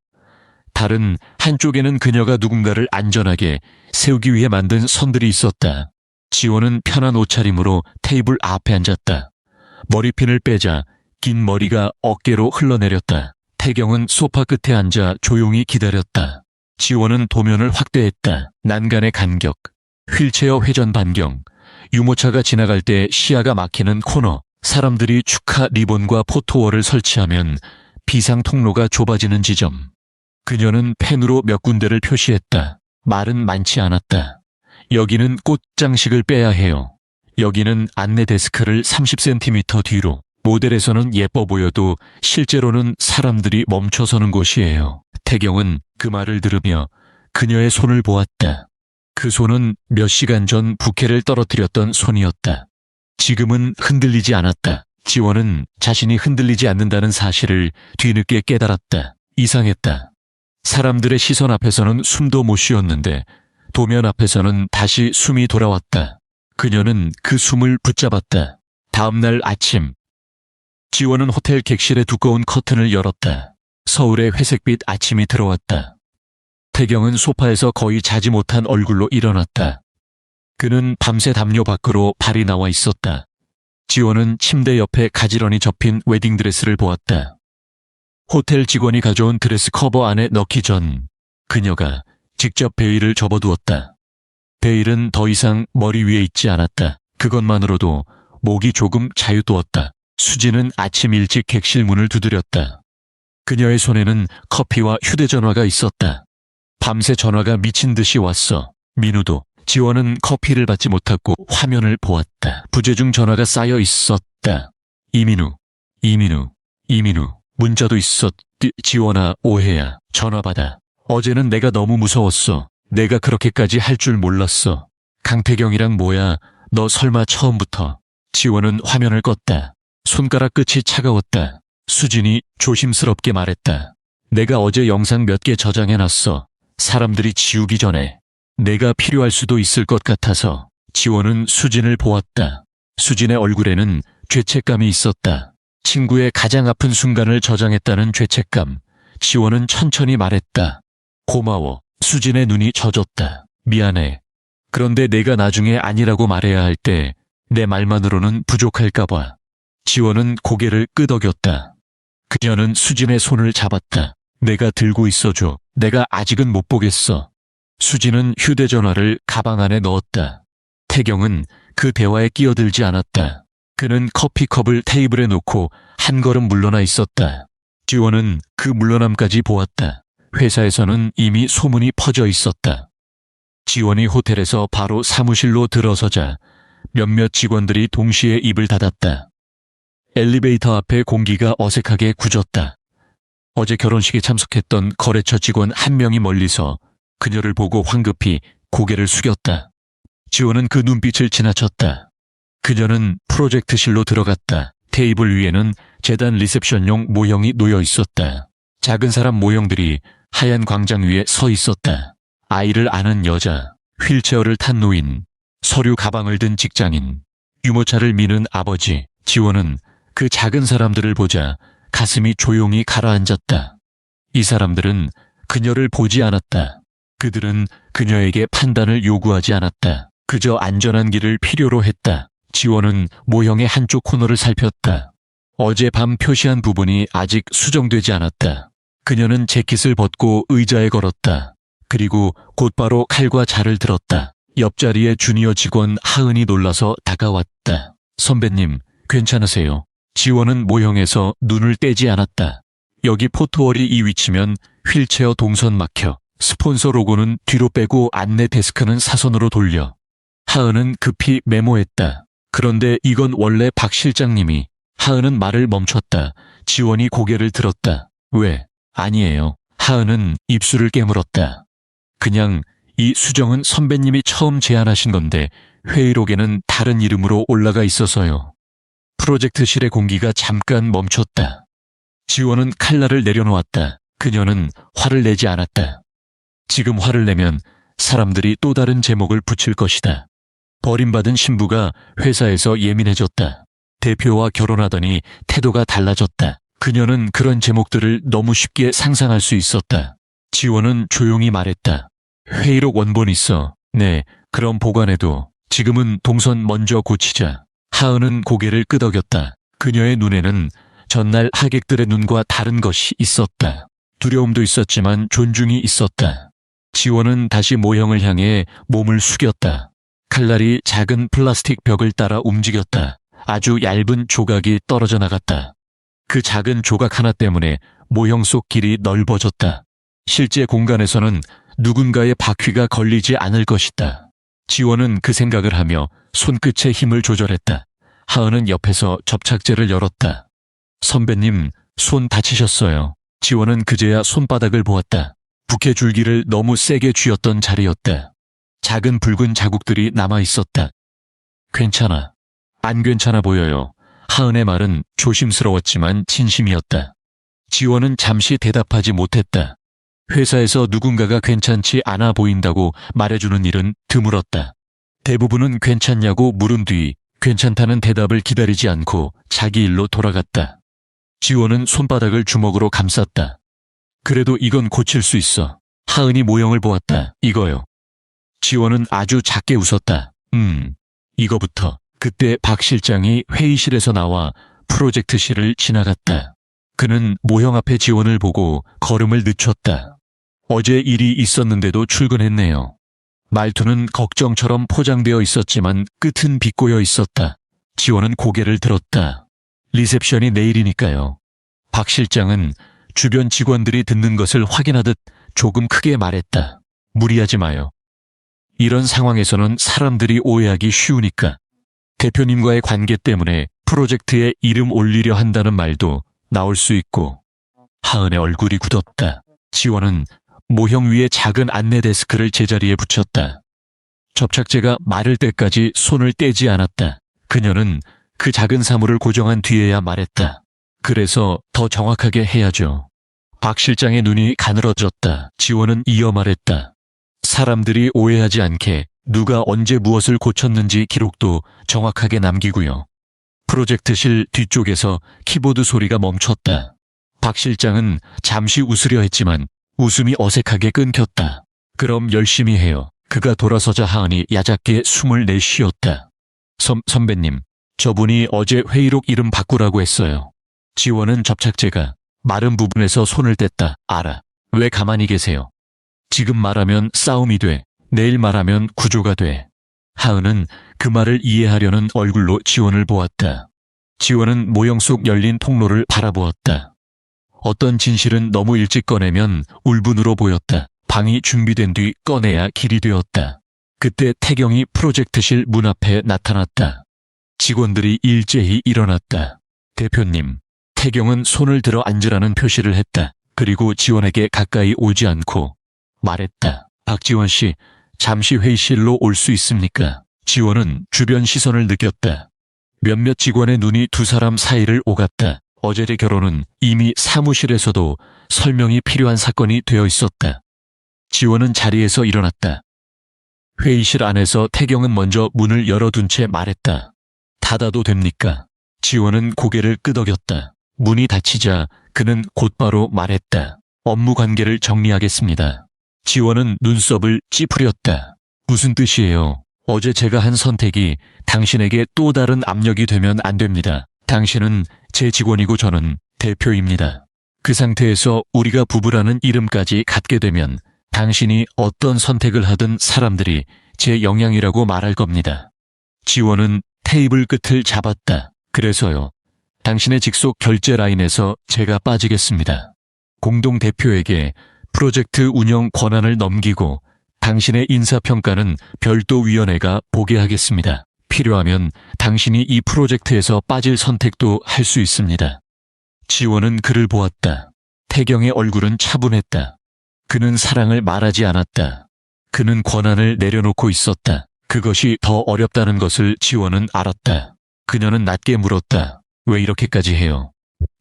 Speaker 1: 다른 한쪽에는 그녀가 누군가를 안전하게 세우기 위해 만든 선들이 있었다. 지원은 편한 옷차림으로 테이블 앞에 앉았다. 머리핀을 빼자 긴 머리가 어깨로 흘러내렸다. 태경은 소파 끝에 앉아 조용히 기다렸다. 지원은 도면을 확대했다. 난간의 간격, 휠체어 회전 반경, 유모차가 지나갈 때 시야가 막히는 코너, 사람들이 축하 리본과 포토월을 설치하면 비상 통로가 좁아지는 지점. 그녀는 펜으로 몇 군데를 표시했다. 말은 많지 않았다. 여기는 꽃장식을 빼야 해요. 여기는 안내 데스크를 30cm 뒤로. 모델에서는 예뻐 보여도 실제로는 사람들이 멈춰서는 곳이에요. 태경은 그 말을 들으며 그녀의 손을 보았다. 그 손은 몇 시간 전 부케를 떨어뜨렸던 손이었다. 지금은 흔들리지 않았다. 지원은 자신이 흔들리지 않는다는 사실을 뒤늦게 깨달았다. 이상했다. 사람들의 시선 앞에서는 숨도 못 쉬었는데 도면 앞에서는 다시 숨이 돌아왔다. 그녀는 그 숨을 붙잡았다. 다음 날 아침, 지원은 호텔 객실의 두꺼운 커튼을 열었다. 서울의 회색빛 아침이 들어왔다. 태경은 소파에서 거의 자지 못한 얼굴로 일어났다. 그는 밤새 담요 밖으로 발이 나와 있었다. 지원은 침대 옆에 가지런히 접힌 웨딩드레스를 보았다. 호텔 직원이 가져온 드레스 커버 안에 넣기 전 그녀가 직접 베일을 접어두었다. 베일은 더 이상 머리 위에 있지 않았다. 그것만으로도 목이 조금 자유두었다. 수지는 아침 일찍 객실 문을 두드렸다. 그녀의 손에는 커피와 휴대전화가 있었다. 밤새 전화가 미친 듯이 왔어. 민우도. 지원은 커피를 받지 못하고 화면을 보았다. 부재중 전화가 쌓여 있었다. 이민우. 문자도 지원아, 오해야. 전화 받아. 어제는 내가 너무 무서웠어. 내가 그렇게까지 할 줄 몰랐어. 강태경이랑 뭐야? 너 설마 처음부터. 지원은 화면을 껐다. 손가락 끝이 차가웠다. 수진이 조심스럽게 말했다. 내가 어제 영상 몇 개 저장해놨어. 사람들이 지우기 전에. 내가 필요할 수도 있을 것 같아서. 지원은 수진을 보았다. 수진의 얼굴에는 죄책감이 있었다. 친구의 가장 아픈 순간을 저장했다는 죄책감. 지원은 천천히 말했다. 고마워. 수진의 눈이 젖었다. 미안해. 그런데 내가 나중에 아니라고 말해야 할 때 내 말만으로는 부족할까봐. 지원은 고개를 끄덕였다. 그녀는 수진의 손을 잡았다. 내가 들고 있어줘. 내가 아직은 못 보겠어. 수진은 휴대전화를 가방 안에 넣었다. 태경은 그 대화에 끼어들지 않았다. 그는 커피컵을 테이블에 놓고 한 걸음 물러나 있었다. 지원은 그 물러남까지 보았다. 회사에서는 이미 소문이 퍼져 있었다. 지원이 호텔에서 바로 사무실로 들어서자 몇몇 직원들이 동시에 입을 닫았다. 엘리베이터 앞에 공기가 어색하게 굳었다. 어제 결혼식에 참석했던 거래처 직원 한 명이 멀리서 그녀를 보고 황급히 고개를 숙였다. 지원은 그 눈빛을 지나쳤다. 그녀는 프로젝트실로 들어갔다. 테이블 위에는 재단 리셉션용 모형이 놓여 있었다. 작은 사람 모형들이 하얀 광장 위에 서 있었다. 아이를 아는 여자, 휠체어를 탄 노인, 서류 가방을 든 직장인, 유모차를 미는 아버지. 지원은 그 작은 사람들을 보자 가슴이 조용히 가라앉았다. 이 사람들은 그녀를 보지 않았다. 그들은 그녀에게 판단을 요구하지 않았다. 그저 안전한 길을 필요로 했다. 지원은 모형의 한쪽 코너를 살폈다. 어젯밤 표시한 부분이 아직 수정되지 않았다. 그녀는 재킷을 벗고 의자에 걸었다. 그리고 곧바로 칼과 자를 들었다. 옆자리에 주니어 직원 하은이 놀라서 다가왔다. 선배님, 괜찮으세요? 지원은 모형에서 눈을 떼지 않았다. 여기 포토월이 이 위치면 휠체어 동선 막혀. 스폰서 로고는 뒤로 빼고 안내 데스크는 사선으로 돌려. 하은은 급히 메모했다. 그런데 이건 원래 박 실장님이. 하은은 말을 멈췄다. 지원이 고개를 들었다. 왜? 아니에요. 하은은 입술을 깨물었다. 그냥 이 수정은 선배님이 처음 제안하신 건데 회의록에는 다른 이름으로 올라가 있어서요. 프로젝트실의 공기가 잠깐 멈췄다. 지원은 칼날을 내려놓았다. 그녀는 화를 내지 않았다. 지금 화를 내면 사람들이 또 다른 제목을 붙일 것이다. 버림받은 신부가 회사에서 예민해졌다. 대표와 결혼하더니 태도가 달라졌다. 그녀는 그런 제목들을 너무 쉽게 상상할 수 있었다. 지원은 조용히 말했다. 회의록 원본 있어. 네, 그럼 보관해도. 지금은 동선 먼저 고치자. 하은은 고개를 끄덕였다. 그녀의 눈에는 전날 하객들의 눈과 다른 것이 있었다. 두려움도 있었지만 존중이 있었다. 지원은 다시 모형을 향해 몸을 숙였다. 칼날이 작은 플라스틱 벽을 따라 움직였다. 아주 얇은 조각이 떨어져 나갔다. 그 작은 조각 하나 때문에 모형 속 길이 넓어졌다. 실제 공간에서는 누군가의 바퀴가 걸리지 않을 것이다. 지원은 그 생각을 하며 손끝의 힘을 조절했다. 하은은 옆에서 접착제를 열었다. 선배님, 손 다치셨어요. 지원은 그제야 손바닥을 보았다. 부케 줄기를 너무 세게 쥐었던 자리였다. 작은 붉은 자국들이 남아있었다. 괜찮아. 안 괜찮아 보여요. 하은의 말은 조심스러웠지만 진심이었다. 지원은 잠시 대답하지 못했다. 회사에서 누군가가 괜찮지 않아 보인다고 말해주는 일은 드물었다. 대부분은 괜찮냐고 물은 뒤 괜찮다는 대답을 기다리지 않고 자기 일로 돌아갔다. 지원은 손바닥을 주먹으로 감쌌다. 그래도 이건 고칠 수 있어. 하은이 모형을 보았다. 이거요. 지원은 아주 작게 웃었다. 이거부터. 그때 박 실장이 회의실에서 나와 프로젝트실을 지나갔다. 그는 모형 앞에 지원을 보고 걸음을 늦췄다. 어제 일이 있었는데도 출근했네요. 말투는 걱정처럼 포장되어 있었지만 끝은 비꼬여 있었다. 지원은 고개를 들었다. 리셉션이 내일이니까요. 박 실장은 주변 직원들이 듣는 것을 확인하듯 조금 크게 말했다. 무리하지 마요. 이런 상황에서는 사람들이 오해하기 쉬우니까. 대표님과의 관계 때문에 프로젝트에 이름 올리려 한다는 말도 나올 수 있고. 하은의 얼굴이 굳었다. 지원은 모형 위에 작은 안내 데스크를 제자리에 붙였다. 접착제가 마를 때까지 손을 떼지 않았다. 그녀는 그 작은 사물을 고정한 뒤에야 말했다. 그래서 더 정확하게 해야죠. 박 실장의 눈이 가늘어졌다. 지원은 이어 말했다. 사람들이 오해하지 않게 누가 언제 무엇을 고쳤는지 기록도 정확하게 남기고요. 프로젝트실 뒤쪽에서 키보드 소리가 멈췄다. 박 실장은 잠시 웃으려 했지만 웃음이 어색하게 끊겼다. 그럼 열심히 해요. 그가 돌아서자 하은이 야작게 숨을 내쉬었다. 선배님, 저분이 어제 회의록 이름 바꾸라고 했어요. 지원은 접착제가 마른 부분에서 손을 뗐다. 알아. 왜 가만히 계세요? 지금 말하면 싸움이 돼. 내일 말하면 구조가 돼. 하은은 그 말을 이해하려는 얼굴로 지원을 보았다. 지원은 모형 속 열린 통로를 바라보았다. 어떤 진실은 너무 일찍 꺼내면 울분으로 보였다. 방이 준비된 뒤 꺼내야 길이 되었다. 그때 태경이 프로젝트실 문 앞에 나타났다. 직원들이 일제히 일어났다. 대표님, 태경은 손을 들어 앉으라는 표시를 했다. 그리고 지원에게 가까이 오지 않고 말했다. 박지원 씨, 잠시 회의실로 올 수 있습니까? 지원은 주변 시선을 느꼈다. 몇몇 직원의 눈이 두 사람 사이를 오갔다. 어제의 결혼은 이미 사무실에서도 설명이 필요한 사건이 되어 있었다. 지원은 자리에서 일어났다. 회의실 안에서 태경은 먼저 문을 열어둔 채 말했다. 닫아도 됩니까? 지원은 고개를 끄덕였다. 문이 닫히자 그는 곧바로 말했다. 업무 관계를 정리하겠습니다. 지원은 눈썹을 찌푸렸다. 무슨 뜻이에요? 어제 제가 한 선택이 당신에게 또 다른 압력이 되면 안 됩니다. 당신은 제 직원이고 저는 대표입니다. 그 상태에서 우리가 부부라는 이름까지 갖게 되면 당신이 어떤 선택을 하든 사람들이 제 영향이라고 말할 겁니다. 지원은 테이블 끝을 잡았다. 그래서요. 당신의 직속 결제 라인에서 제가 빠지겠습니다. 공동대표에게 프로젝트 운영 권한을 넘기고 당신의 인사평가는 별도 위원회가 보게 하겠습니다. 필요하면 당신이 이 프로젝트에서 빠질 선택도 할 수 있습니다. 지원은 그를 보았다. 태경의 얼굴은 차분했다. 그는 사랑을 말하지 않았다. 그는 권한을 내려놓고 있었다. 그것이 더 어렵다는 것을 지원은 알았다. 그녀는 낮게 물었다. 왜 이렇게까지 해요?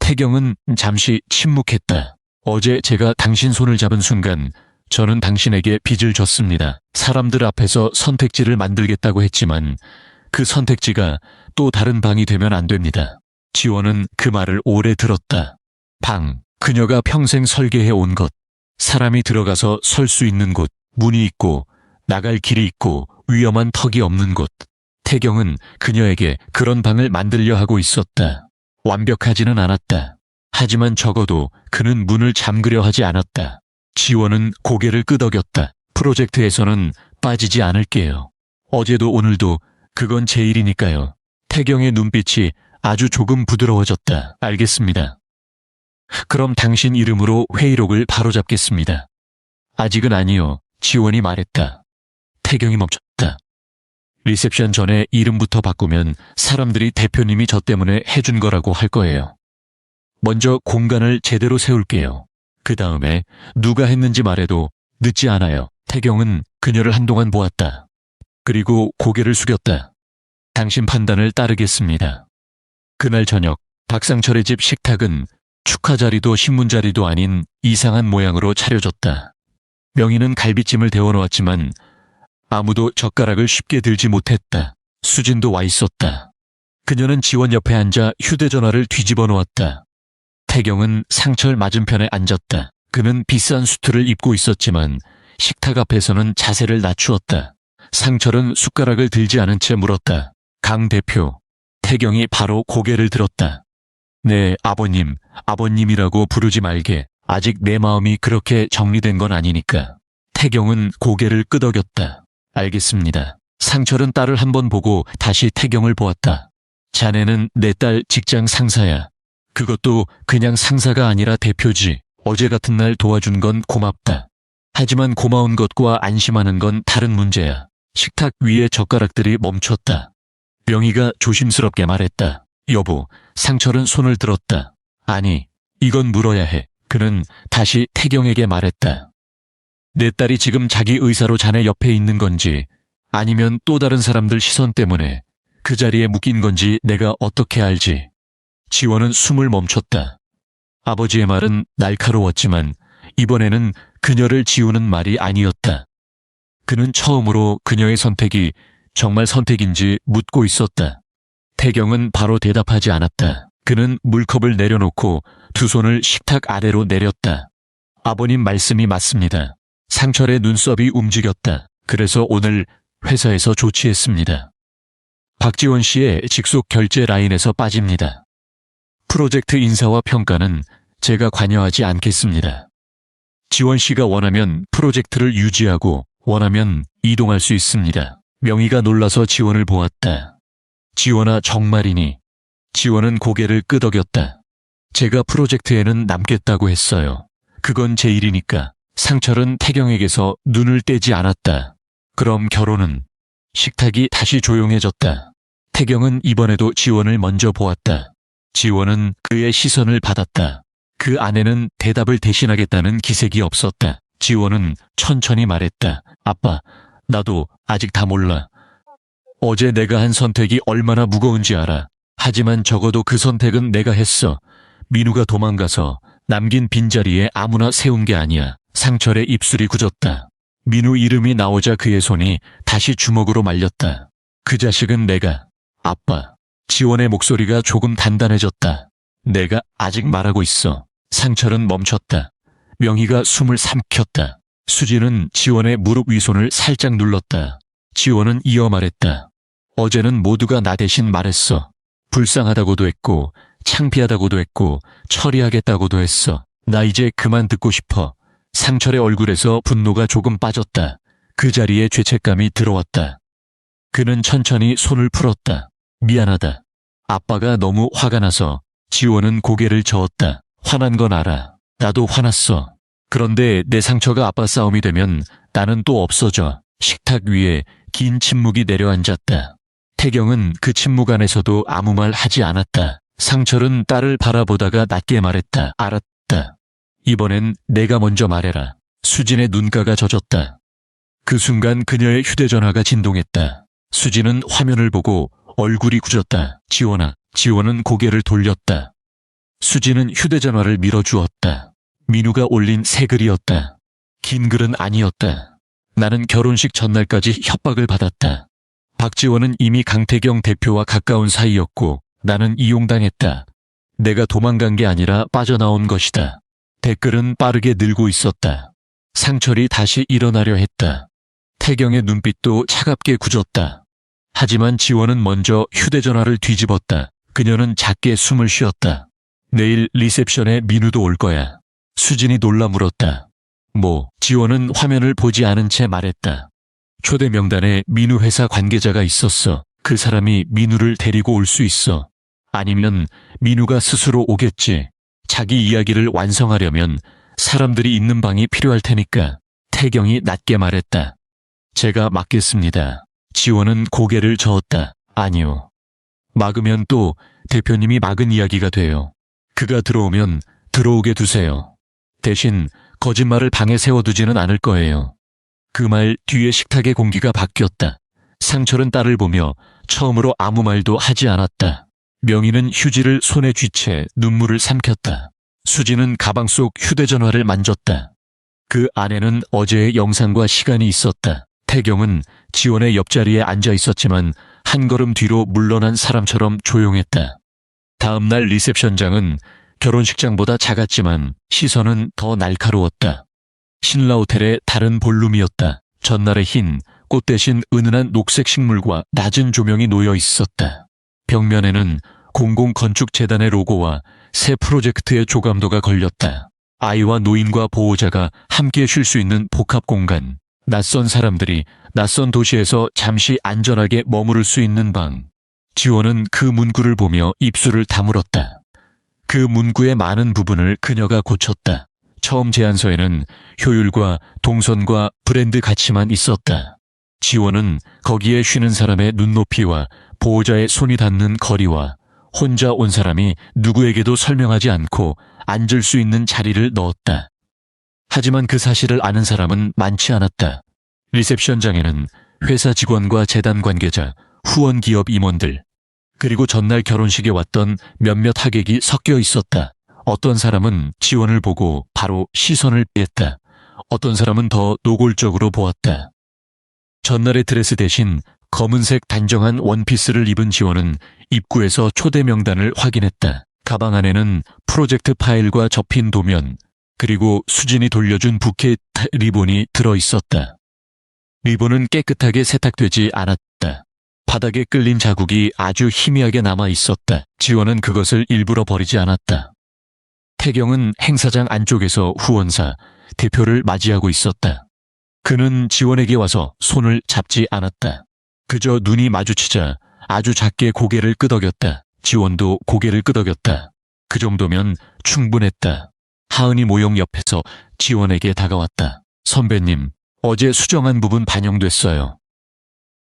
Speaker 1: 태경은 잠시 침묵했다. 어제 제가 당신 손을 잡은 순간 저는 당신에게 빚을 졌습니다. 사람들 앞에서 선택지를 만들겠다고 했지만 그 선택지가 또 다른 방이 되면 안 됩니다. 지원은 그 말을 오래 들었다. 방, 그녀가 평생 설계해 온 것, 사람이 들어가서 설 수 있는 곳, 문이 있고 나갈 길이 있고 위험한 턱이 없는 곳. 태경은 그녀에게 그런 방을 만들려 하고 있었다. 완벽하지는 않았다. 하지만 적어도 그는 문을 잠그려 하지 않았다. 지원은 고개를 끄덕였다. 프로젝트에서는 빠지지 않을게요. 어제도 오늘도 그건 제 일이니까요. 태경의 눈빛이 아주 조금 부드러워졌다. 알겠습니다. 그럼 당신 이름으로 회의록을 바로잡겠습니다. 아직은 아니요. 지원이 말했다. 태경이 멈췄다. 리셉션 전에 이름부터 바꾸면 사람들이 대표님이 저 때문에 해준 거라고 할 거예요. 먼저 공간을 제대로 세울게요. 그 다음에 누가 했는지 말해도 늦지 않아요. 태경은 그녀를 한동안 보았다. 그리고 고개를 숙였다. 당신 판단을 따르겠습니다. 그날 저녁 박상철의 집 식탁은 축하 자리도 신문 자리도 아닌 이상한 모양으로 차려졌다. 명희는 갈비찜을 데워놓았지만 아무도 젓가락을 쉽게 들지 못했다. 수진도 와 있었다. 그녀는 지원 옆에 앉아 휴대전화를 뒤집어 놓았다. 태경은 상철 맞은편에 앉았다. 그는 비싼 수트를 입고 있었지만 식탁 앞에서는 자세를 낮추었다. 상철은 숟가락을 들지 않은 채 물었다. 강 대표. 태경이 바로 고개를 들었다. 네, 아버님, 아버님이라고 부르지 말게. 아직 내 마음이 그렇게 정리된 건 아니니까. 태경은 고개를 끄덕였다. 알겠습니다. 상철은 딸을 한번 보고 다시 태경을 보았다. 자네는 내 딸 직장 상사야. 그것도 그냥 상사가 아니라 대표지. 어제 같은 날 도와준 건 고맙다. 하지만 고마운 것과 안심하는 건 다른 문제야. 식탁 위의 젓가락들이 멈췄다. 명희가 조심스럽게 말했다. 여보, 상철은 손을 들었다. 아니, 이건 물어야 해. 그는 다시 태경에게 말했다. 내 딸이 지금 자기 의사로 자네 옆에 있는 건지 아니면 또 다른 사람들 시선 때문에 그 자리에 묶인 건지 내가 어떻게 알지? 지원은 숨을 멈췄다. 아버지의 말은 날카로웠지만 이번에는 그녀를 지우는 말이 아니었다. 그는 처음으로 그녀의 선택이 정말 선택인지 묻고 있었다. 태경은 바로 대답하지 않았다. 그는 물컵을 내려놓고 두 손을 식탁 아래로 내렸다. 아버님 말씀이 맞습니다. 상철의 눈썹이 움직였다. 그래서 오늘 회사에서 조치했습니다. 박지원 씨의 직속 결제 라인에서 빠집니다. 프로젝트 인사와 평가는 제가 관여하지 않겠습니다. 지원 씨가 원하면 프로젝트를 유지하고 원하면 이동할 수 있습니다. 명희가 놀라서 지원을 보았다. 지원아, 정말이니? 지원은 고개를 끄덕였다. 제가 프로젝트에는 남겠다고 했어요. 그건 제 일이니까. 상철은 태경에게서 눈을 떼지 않았다. 그럼 결혼은? 식탁이 다시 조용해졌다. 태경은 이번에도 지원을 먼저 보았다. 지원은 그의 시선을 받았다. 그 안에는 대답을 대신하겠다는 기색이 없었다. 지원은 천천히 말했다. 아빠, 나도 아직 다 몰라. 어제 내가 한 선택이 얼마나 무거운지 알아. 하지만 적어도 그 선택은 내가 했어. 민우가 도망가서 남긴 빈자리에 아무나 세운 게 아니야. 상철의 입술이 굳었다. 민우 이름이 나오자 그의 손이 다시 주먹으로 말렸다. 그 자식은 내가. 아빠. 지원의 목소리가 조금 단단해졌다. 내가 아직 말하고 있어. 상철은 멈췄다. 명희가 숨을 삼켰다. 수지는 지원의 무릎 위 손을 살짝 눌렀다. 지원은 이어 말했다. 어제는 모두가 나 대신 말했어. 불쌍하다고도 했고 창피하다고도 했고 처리하겠다고도 했어. 나 이제 그만 듣고 싶어. 상철의 얼굴에서 분노가 조금 빠졌다. 그 자리에 죄책감이 들어왔다. 그는 천천히 손을 풀었다. 미안하다. 아빠가 너무 화가 나서. 지원은 고개를 저었다. 화난 건 알아. 나도 화났어. 그런데 내 상처가 아빠 싸움이 되면 나는 또 없어져. 식탁 위에 긴 침묵이 내려앉았다. 태경은 그 침묵 안에서도 아무 말 하지 않았다. 상철은 딸을 바라보다가 낮게 말했다. 알았다. 이번엔 내가 먼저 말해라. 수진의 눈가가 젖었다. 그 순간 그녀의 휴대전화가 진동했다. 수진은 화면을 보고 얼굴이 굳었다. 지원아. 지원은 고개를 돌렸다. 수진은 휴대전화를 밀어주었다. 민우가 올린 새 글이었다. 긴 글은 아니었다. 나는 결혼식 전날까지 협박을 받았다. 박지원은 이미 강태경 대표와 가까운 사이였고 나는 이용당했다. 내가 도망간 게 아니라 빠져나온 것이다. 댓글은 빠르게 늘고 있었다. 상철이 다시 일어나려 했다. 태경의 눈빛도 차갑게 굳었다. 하지만 지원은 먼저 휴대전화를 뒤집었다. 그녀는 작게 숨을 쉬었다. 내일 리셉션에 민우도 올 거야. 수진이 놀라 물었다. 뭐? 지원은 화면을 보지 않은 채 말했다. 초대 명단에 민우 회사 관계자가 있었어. 그 사람이 민우를 데리고 올 수 있어. 아니면 민우가 스스로 오겠지. 자기 이야기를 완성하려면 사람들이 있는 방이 필요할 테니까. 태경이 낮게 말했다. 제가 막겠습니다. 지원은 고개를 저었다. 아니요. 막으면 또 대표님이 막은 이야기가 돼요. 그가 들어오면 들어오게 두세요. 대신 거짓말을 방에 세워두지는 않을 거예요. 그 말 뒤에 식탁의 공기가 바뀌었다. 상철은 딸을 보며 처음으로 아무 말도 하지 않았다. 명희는 휴지를 손에 쥐채 눈물을 삼켰다. 수지는 가방 속 휴대전화를 만졌다. 그 안에는 어제의 영상과 시간이 있었다. 태경은 지원의 옆자리에 앉아 있었지만 한 걸음 뒤로 물러난 사람처럼 조용했다. 다음 날 리셉션장은 결혼식장보다 작았지만 시선은 더 날카로웠다. 신라호텔의 다른 볼룸이었다. 전날의 흰 꽃 대신 은은한 녹색 식물과 낮은 조명이 놓여 있었다. 벽면에는 공공건축재단의 로고와 새 프로젝트의 조감도가 걸렸다. 아이와 노인과 보호자가 함께 쉴 수 있는 복합 공간. 낯선 사람들이 낯선 도시에서 잠시 안전하게 머무를 수 있는 방. 지원은 그 문구를 보며 입술을 다물었다. 그 문구의 많은 부분을 그녀가 고쳤다. 처음 제안서에는 효율과 동선과 브랜드 가치만 있었다. 지원은 거기에 쉬는 사람의 눈높이와 보호자의 손이 닿는 거리와 혼자 온 사람이 누구에게도 설명하지 않고 앉을 수 있는 자리를 넣었다. 하지만 그 사실을 아는 사람은 많지 않았다. 리셉션장에는 회사 직원과 재단 관계자, 후원 기업 임원들, 그리고 전날 결혼식에 왔던 몇몇 하객이 섞여 있었다. 어떤 사람은 지원을 보고 바로 시선을 피했다. 어떤 사람은 더 노골적으로 보았다. 전날의 드레스 대신 검은색 단정한 원피스를 입은 지원은 입구에서 초대 명단을 확인했다. 가방 안에는 프로젝트 파일과 접힌 도면, 그리고 수진이 돌려준 부케 리본이 들어있었다. 리본은 깨끗하게 세탁되지 않았다. 바닥에 끌린 자국이 아주 희미하게 남아 있었다. 지원은 그것을 일부러 버리지 않았다. 태경은 행사장 안쪽에서 후원사, 대표를 맞이하고 있었다. 그는 지원에게 와서 손을 잡지 않았다. 그저 눈이 마주치자 아주 작게 고개를 끄덕였다. 지원도 고개를 끄덕였다. 그 정도면 충분했다. 하은이 모형 옆에서 지원에게 다가왔다. 선배님, 어제 수정한 부분 반영됐어요.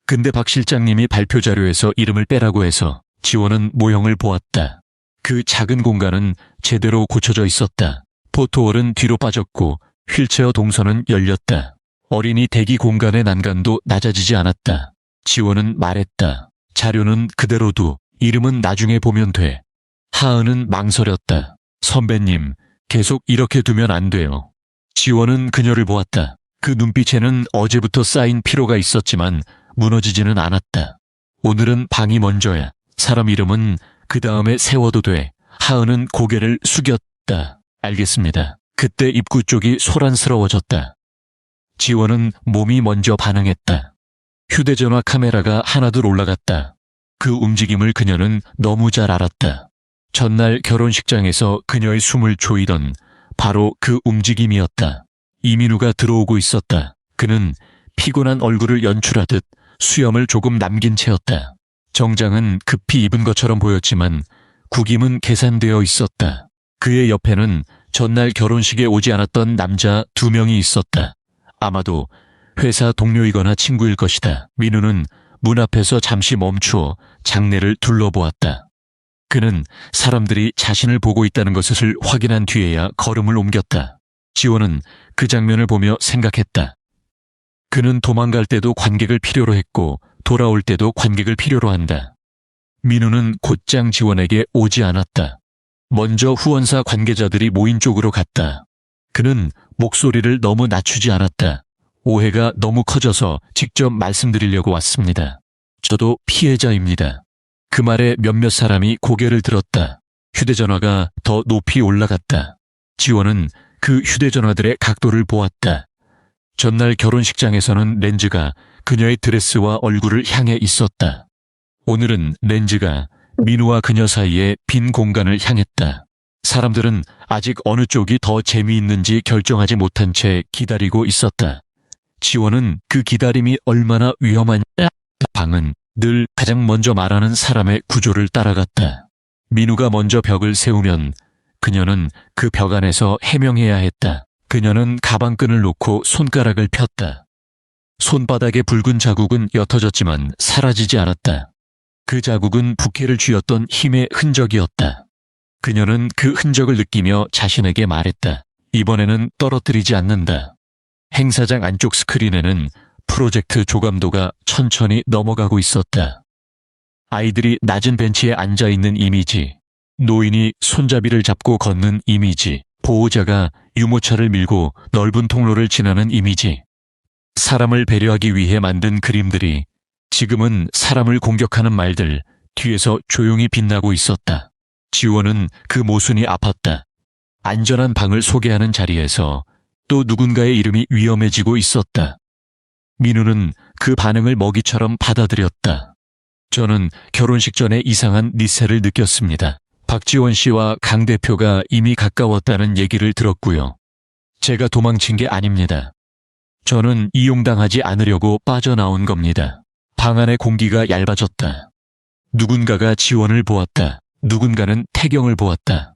Speaker 1: 근데 박 실장님이 발표 자료에서 이름을 빼라고 해서 지원은 모형을 보았다. 그 작은 공간은 제대로 고쳐져 있었다. 포토월은 뒤로 빠졌고 휠체어 동선은 열렸다. 어린이 대기 공간의 난간도 낮아지지 않았다. 지원은 말했다. 자료는 그대로 두, 이름은 나중에 보면 돼. 하은은 망설였다. 선배님, 계속 이렇게 두면 안 돼요. 지원은 그녀를 보았다. 그 눈빛에는 어제부터 쌓인 피로가 있었지만 무너지지는 않았다. 오늘은 방이 먼저야. 사람 이름은 그 다음에 세워도 돼. 하은은 고개를 숙였다. 알겠습니다. 그때 입구 쪽이 소란스러워졌다. 지원은 몸이 먼저 반응했다. 휴대전화 카메라가 하나둘 올라갔다. 그 움직임을 그녀는 너무 잘 알았다. 전날 결혼식장에서 그녀의 숨을 조이던 바로 그 움직임이었다. 이민우가 들어오고 있었다. 그는 피곤한 얼굴을 연출하듯 수염을 조금 남긴 채였다. 정장은 급히 입은 것처럼 보였지만 구김은 계산되어 있었다. 그의 옆에는 전날 결혼식에 오지 않았던 남자 2명이 있었다. 아마도 회사 동료이거나 친구일 것이다. 민우는 문 앞에서 잠시 멈추어 장례를 둘러보았다. 그는 사람들이 자신을 보고 있다는 것을 확인한 뒤에야 걸음을 옮겼다. 지원은 그 장면을 보며 생각했다. 그는 도망갈 때도 관객을 필요로 했고 돌아올 때도 관객을 필요로 한다. 민우는 곧장 지원에게 오지 않았다. 먼저 후원사 관계자들이 모인 쪽으로 갔다. 그는 목소리를 너무 낮추지 않았다. 오해가 너무 커져서 직접 말씀드리려고 왔습니다. 저도 피해자입니다. 그 말에 몇몇 사람이 고개를 들었다. 휴대전화가 더 높이 올라갔다. 지원은 그 휴대전화들의 각도를 보았다. 전날 결혼식장에서는 렌즈가 그녀의 드레스와 얼굴을 향해 있었다. 오늘은 렌즈가 민우와 그녀 사이의 빈 공간을 향했다. 사람들은 아직 어느 쪽이 더 재미있는지 결정하지 못한 채 기다리고 있었다. 지원은 그 기다림이 얼마나 위험한지 방은 늘 가장 먼저 말하는 사람의 구조를 따라갔다. 민우가 먼저 벽을 세우면 그녀는 그 벽 안에서 해명해야 했다. 그녀는 가방끈을 놓고 손가락을 폈다. 손바닥의 붉은 자국은 옅어졌지만 사라지지 않았다. 그 자국은 부케를 쥐었던 힘의 흔적이었다. 그녀는 그 흔적을 느끼며 자신에게 말했다. 이번에는 떨어뜨리지 않는다. 행사장 안쪽 스크린에는 프로젝트 조감도가 천천히 넘어가고 있었다. 아이들이 낮은 벤치에 앉아있는 이미지, 노인이 손잡이를 잡고 걷는 이미지, 보호자가 유모차를 밀고 넓은 통로를 지나는 이미지. 사람을 배려하기 위해 만든 그림들이 지금은 사람을 공격하는 말들 뒤에서 조용히 빛나고 있었다. 지원은 그 모순이 아팠다. 안전한 방을 소개하는 자리에서 또 누군가의 이름이 위험해지고 있었다. 민우는 그 반응을 먹이처럼 받아들였다. 저는 결혼식 전에 이상한 니세를 느꼈습니다. 박지원 씨와 강 대표가 이미 가까웠다는 얘기를 들었고요. 제가 도망친 게 아닙니다. 저는 이용당하지 않으려고 빠져나온 겁니다. 방 안의 공기가 얇아졌다. 누군가가 지원을 보았다. 누군가는 태경을 보았다.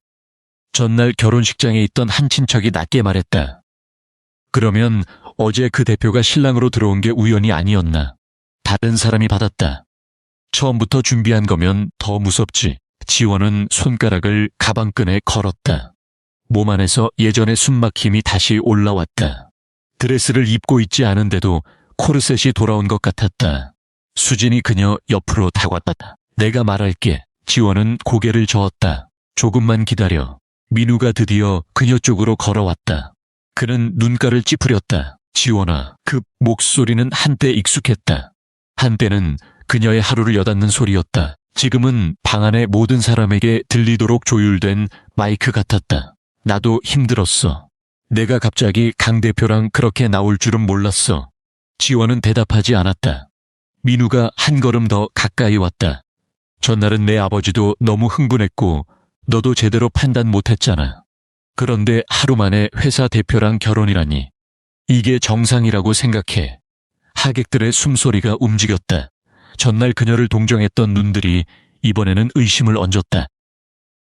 Speaker 1: 전날 결혼식장에 있던 한 친척이 낮게 말했다. 그러면 어제 그 대표가 신랑으로 들어온 게 우연이 아니었나? 다른 사람이 받았다. 처음부터 준비한 거면 더 무섭지. 지원은 손가락을 가방끈에 걸었다. 몸 안에서 예전의 숨막힘이 다시 올라왔다. 드레스를 입고 있지 않은데도 코르셋이 돌아온 것 같았다. 수진이 그녀 옆으로 다가왔다. 내가 말할게. 지원은 고개를 저었다. 조금만 기다려. 민우가 드디어 그녀 쪽으로 걸어왔다. 그는 눈가를 찌푸렸다. 지원아, 그 목소리는 한때 익숙했다. 한때는 그녀의 하루를 여닫는 소리였다. 지금은 방 안의 모든 사람에게 들리도록 조율된 마이크 같았다. 나도 힘들었어. 내가 갑자기 강 대표랑 그렇게 나올 줄은 몰랐어. 지원은 대답하지 않았다. 민우가 한 걸음 더 가까이 왔다. 전날은 내 아버지도 너무 흥분했고 너도 제대로 판단 못했잖아. 그런데 하루 만에 회사 대표랑 결혼이라니. 이게 정상이라고 생각해. 하객들의 숨소리가 움직였다. 전날 그녀를 동정했던 눈들이 이번에는 의심을 얹었다.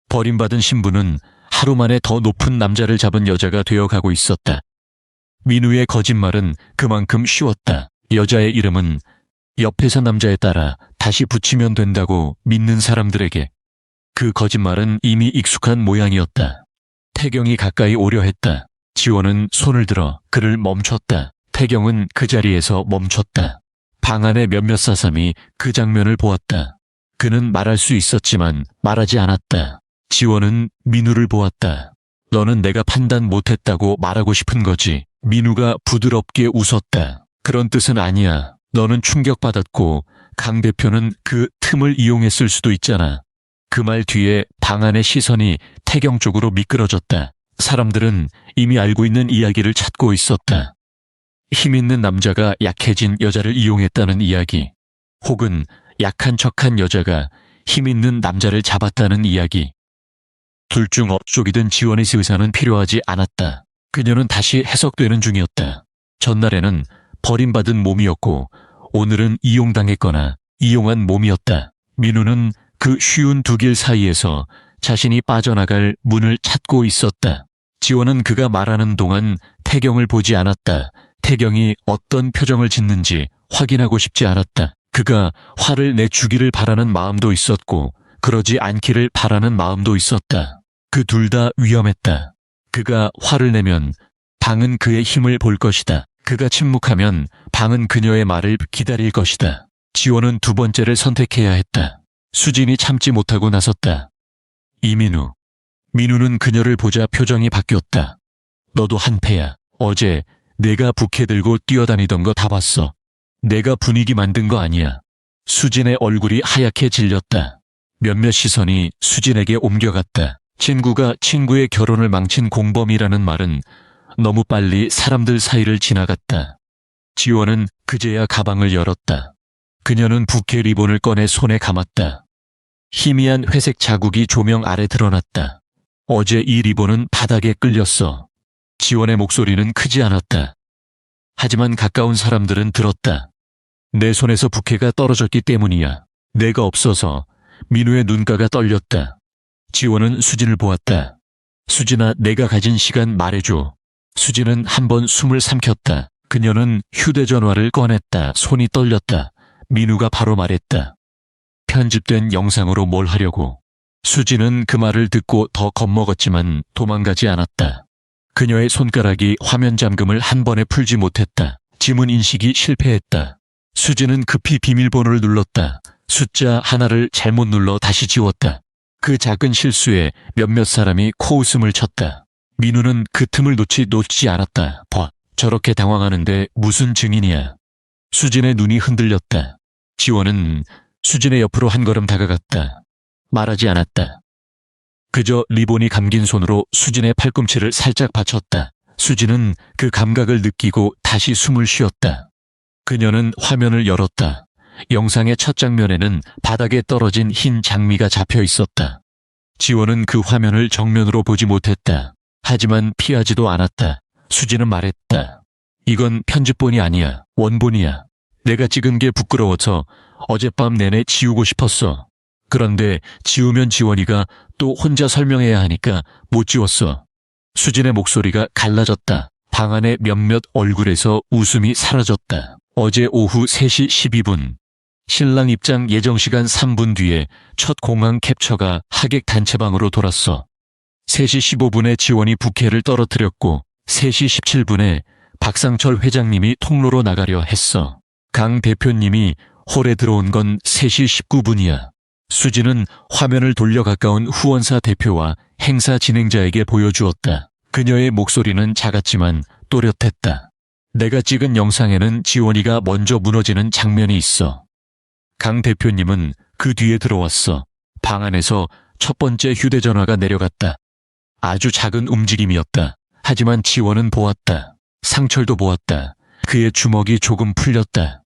Speaker 1: 버림받은 신부는 하루 만에 더 높은 남자를 잡은 여자가 되어가고 있었다. 민우의 거짓말은 그만큼 쉬웠다. 여자의 이름은 옆에 선 남자에 따라 다시 붙이면 된다고 믿는 사람들에게. 그 거짓말은 이미 익숙한 모양이었다. 태경이 가까이 오려 했다. 지원은 손을 들어 그를 멈췄다. 태경은 그 자리에서 멈췄다. 방 안의 몇몇 사람이 그 장면을 보았다. 그는 말할 수 있었지만 말하지 않았다. 지원은 민우를 보았다. 너는 내가 판단 못했다고 말하고 싶은 거지. 민우가 부드럽게 웃었다. 그런 뜻은 아니야. 너는 충격받았고 강 대표는 그 틈을 이용했을 수도 있잖아. 그 말 뒤에 방 안의 시선이 태경 쪽으로 미끄러졌다. 사람들은 이미 알고 있는 이야기를 찾고 있었다. 힘 있는 남자가 약해진 여자를 이용했다는 이야기, 혹은 약한 척한 여자가 힘 있는 남자를 잡았다는 이야기. 둘 중 업쪽이든 지원의 의사는 필요하지 않았다. 그녀는 다시 해석되는 중이었다. 전날에는 버림받은 몸이었고 오늘은 이용당했거나 이용한 몸이었다. 민우는 그 쉬운 두 길 사이에서 자신이 빠져나갈 문을 찾고 있었다. 지원은 그가 말하는 동안 태경을 보지 않았다. 태경이 어떤 표정을 짓는지 확인하고 싶지 않았다. 그가 화를 내주기를 바라는 마음도 있었고 그러지 않기를 바라는 마음도 있었다. 그 둘 다 위험했다. 그가 화를 내면 방은 그의 힘을 볼 것이다. 그가 침묵하면 방은 그녀의 말을 기다릴 것이다. 지원은 두 번째를 선택해야 했다. 수진이 참지 못하고 나섰다. 이민우. 민우는 그녀를 보자 표정이 바뀌었다. 너도 한패야. 어제 내가 부케 들고 뛰어다니던 거 다 봤어. 내가 분위기 만든 거 아니야. 수진의 얼굴이 하얗게 질렸다. 몇몇 시선이 수진에게 옮겨갔다. 친구가 친구의 결혼을 망친 공범이라는 말은 너무 빨리 사람들 사이를 지나갔다. 지원은 그제야 가방을 열었다. 그녀는 부케 리본을 꺼내 손에 감았다. 희미한 회색 자국이 조명 아래 드러났다. 어제 이 리본은 바닥에 끌렸어. 지원의 목소리는 크지 않았다. 하지만 가까운 사람들은 들었다. 내 손에서 부케가 떨어졌기 때문이야. 내가 없어서. 민우의 눈가가 떨렸다. 지원은 수진을 보았다. 수진아, 내가 가진 시간 말해줘. 수지는 한 번 숨을 삼켰다. 그녀는 휴대전화를 꺼냈다. 손이 떨렸다. 민우가 바로 말했다. 편집된 영상으로 뭘 하려고. 수지는 그 말을 듣고 더 겁먹었지만 도망가지 않았다. 그녀의 손가락이 화면 잠금을 한 번에 풀지 못했다. 지문 인식이 실패했다. 수지는 급히 비밀번호를 눌렀다. 숫자 하나를 잘못 눌러 다시 지웠다. 그 작은 실수에 몇몇 사람이 코웃음을 쳤다. 민우는 그 틈을 놓치지 않았다. 봐, 저렇게 당황하는데 무슨 증인이야. 수진의 눈이 흔들렸다. 지원은 수진의 옆으로 한 걸음 다가갔다. 말하지 않았다. 그저 리본이 감긴 손으로 수진의 팔꿈치를 살짝 받쳤다. 수진은 그 감각을 느끼고 다시 숨을 쉬었다. 그녀는 화면을 열었다. 영상의 첫 장면에는 바닥에 떨어진 흰 장미가 잡혀 있었다. 지원은 그 화면을 정면으로 보지 못했다. 하지만 피하지도 않았다. 수진은 말했다. 이건 편집본이 아니야. 원본이야. 내가 찍은 게 부끄러워서 어젯밤 내내 지우고 싶었어. 그런데 지우면 지원이가 또 혼자 설명해야 하니까 못 지웠어. 수진의 목소리가 갈라졌다. 방 안의 몇몇 얼굴에서 웃음이 사라졌다. 어제 오후 3시 12분. 신랑 입장 예정시간 3분 뒤에 첫 공항 캡처가 하객 단체방으로 돌았어. 3시 15분에 지원이 부케를 떨어뜨렸고 3시 17분에 박상철 회장님이 통로로 나가려 했어. 강 대표님이 홀에 들어온 건 3시 19분이야. 수지는 화면을 돌려 가까운 후원사 대표와 행사 진행자에게 보여주었다. 그녀의 목소리는 작았지만 또렷했다. 내가 찍은 영상에는 지원이가 먼저 무너지는 장면이 있어. 강 대표님은 그 뒤에 들어왔어. 방 안에서 첫 번째 휴대전화가 내려갔다. 아주 작은 움직임이었다. 하지만 지원은 보았다. 상철도 보았다. 그의 주먹이 조금 풀렸다.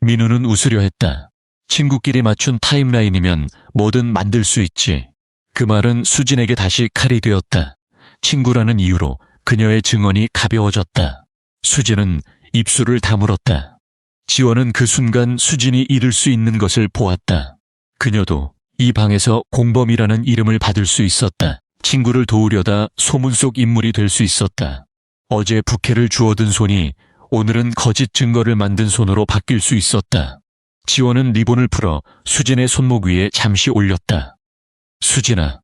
Speaker 1: 민우는 웃으려 했다. 친구끼리 맞춘 타임라인이면 뭐든 만들 수 있지. 그 말은 수진에게 다시 칼이 되었다. 친구라는 이유로 그녀의 증언이 가벼워졌다. 수진은 입술을 다물었다. 지원은 그 순간 수진이 잃을 수 있는 것을 보았다. 그녀도 이 방에서 공범이라는 이름을 받을 수 있었다. 친구를 도우려다 소문 속 인물이 될 수 있었다. 어제 부케를 주워든 손이 오늘은 거짓 증거를 만든 손으로 바뀔 수 있었다. 지원은 리본을 풀어 수진의 손목 위에 잠시 올렸다. 수진아,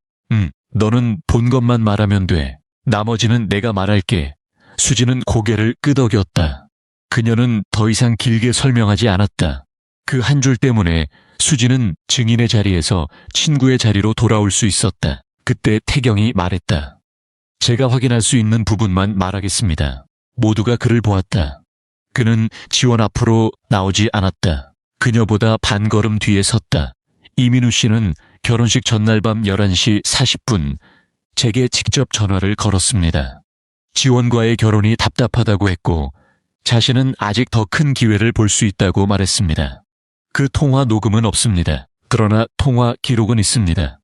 Speaker 1: 너는 본 것만 말하면 돼. 나머지는 내가 말할게. 수진은 고개를 끄덕였다. 그녀는 더 이상 길게 설명하지 않았다. 그 한 줄 때문에 수진은 증인의 자리에서 친구의 자리로 돌아올 수 있었다. 그때 태경이 말했다. 제가 확인할 수 있는 부분만 말하겠습니다. 모두가 그를 보았다. 그는 지원 앞으로 나오지 않았다. 그녀보다 반 걸음 뒤에 섰다. 이민우 씨는 결혼식 전날 밤 11시 40분 제게 직접 전화를 걸었습니다. 지원과의 결혼이 답답하다고 했고 자신은 아직 더 큰 기회를 볼 수 있다고 말했습니다. 그 통화 녹음은 없습니다. 그러나 통화 기록은 있습니다.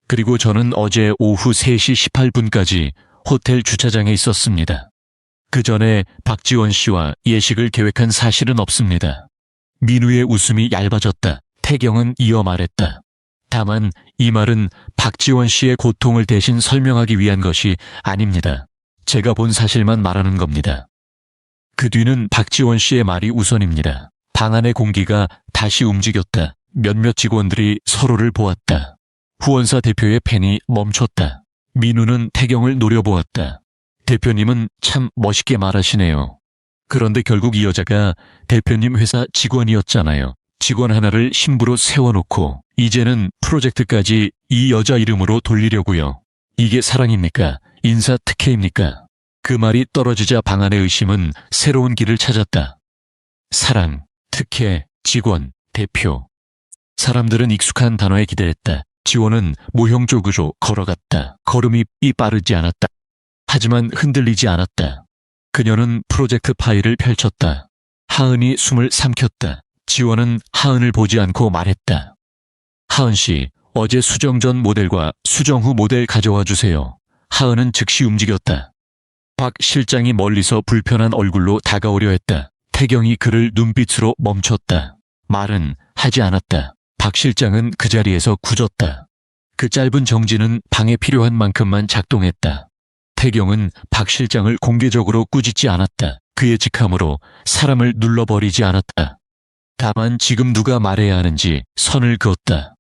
Speaker 1: 그리고 저는 어제 오후 3시 18분까지 호텔 주차장에 있었습니다. 그 전에 박지원 씨와 예식을 계획한 사실은 없습니다. 민우의 웃음이 얇아졌다. 태경은 이어 말했다. 다만 이 말은 박지원 씨의 고통을 대신 설명하기 위한 것이 아닙니다. 제가 본 사실만 말하는 겁니다. 그 뒤는 박지원 씨의 말이 우선입니다. 방 안의 공기가 다시 움직였다. 몇몇 직원들이 서로를 보았다. 후원사 대표의 펜이 멈췄다. 민우는 태경을 노려보았다. 대표님은 참 멋있게 말하시네요. 그런데 결국 이 여자가 대표님 회사 직원이었잖아요. 직원 하나를 신부로 세워놓고 이제는 프로젝트까지 이 여자 이름으로 돌리려고요. 이게 사랑입니까? 인사 특혜입니까? 그 말이 떨어지자 방 안의 의심은 새로운 길을 찾았다. 사랑, 특혜, 직원, 대표. 사람들은 익숙한 단어에 기대했다. 지원은 모형조구조 걸어갔다. 걸음이 빠르지 않았다. 하지만 흔들리지 않았다. 그녀는 프로젝트 파일을 펼쳤다. 하은이 숨을 삼켰다. 지원은 하은을 보지 않고 말했다. 하은 씨, 어제 수정 전 모델과 수정 후 모델 가져와 주세요. 하은은 즉시 움직였다. 박 실장이 멀리서 불편한 얼굴로 다가오려 했다. 태경이 그를 눈빛으로 멈췄다. 말은 하지 않았다. 박 실장은 그 자리에서 굳었다. 그 짧은 정지는 방에 필요한 만큼만 작동했다. 태경은 박 실장을 공개적으로 꾸짖지 않았다. 그의 직함으로 사람을 눌러버리지 않았다. 다만 지금 누가 말해야 하는지 선을 그었다.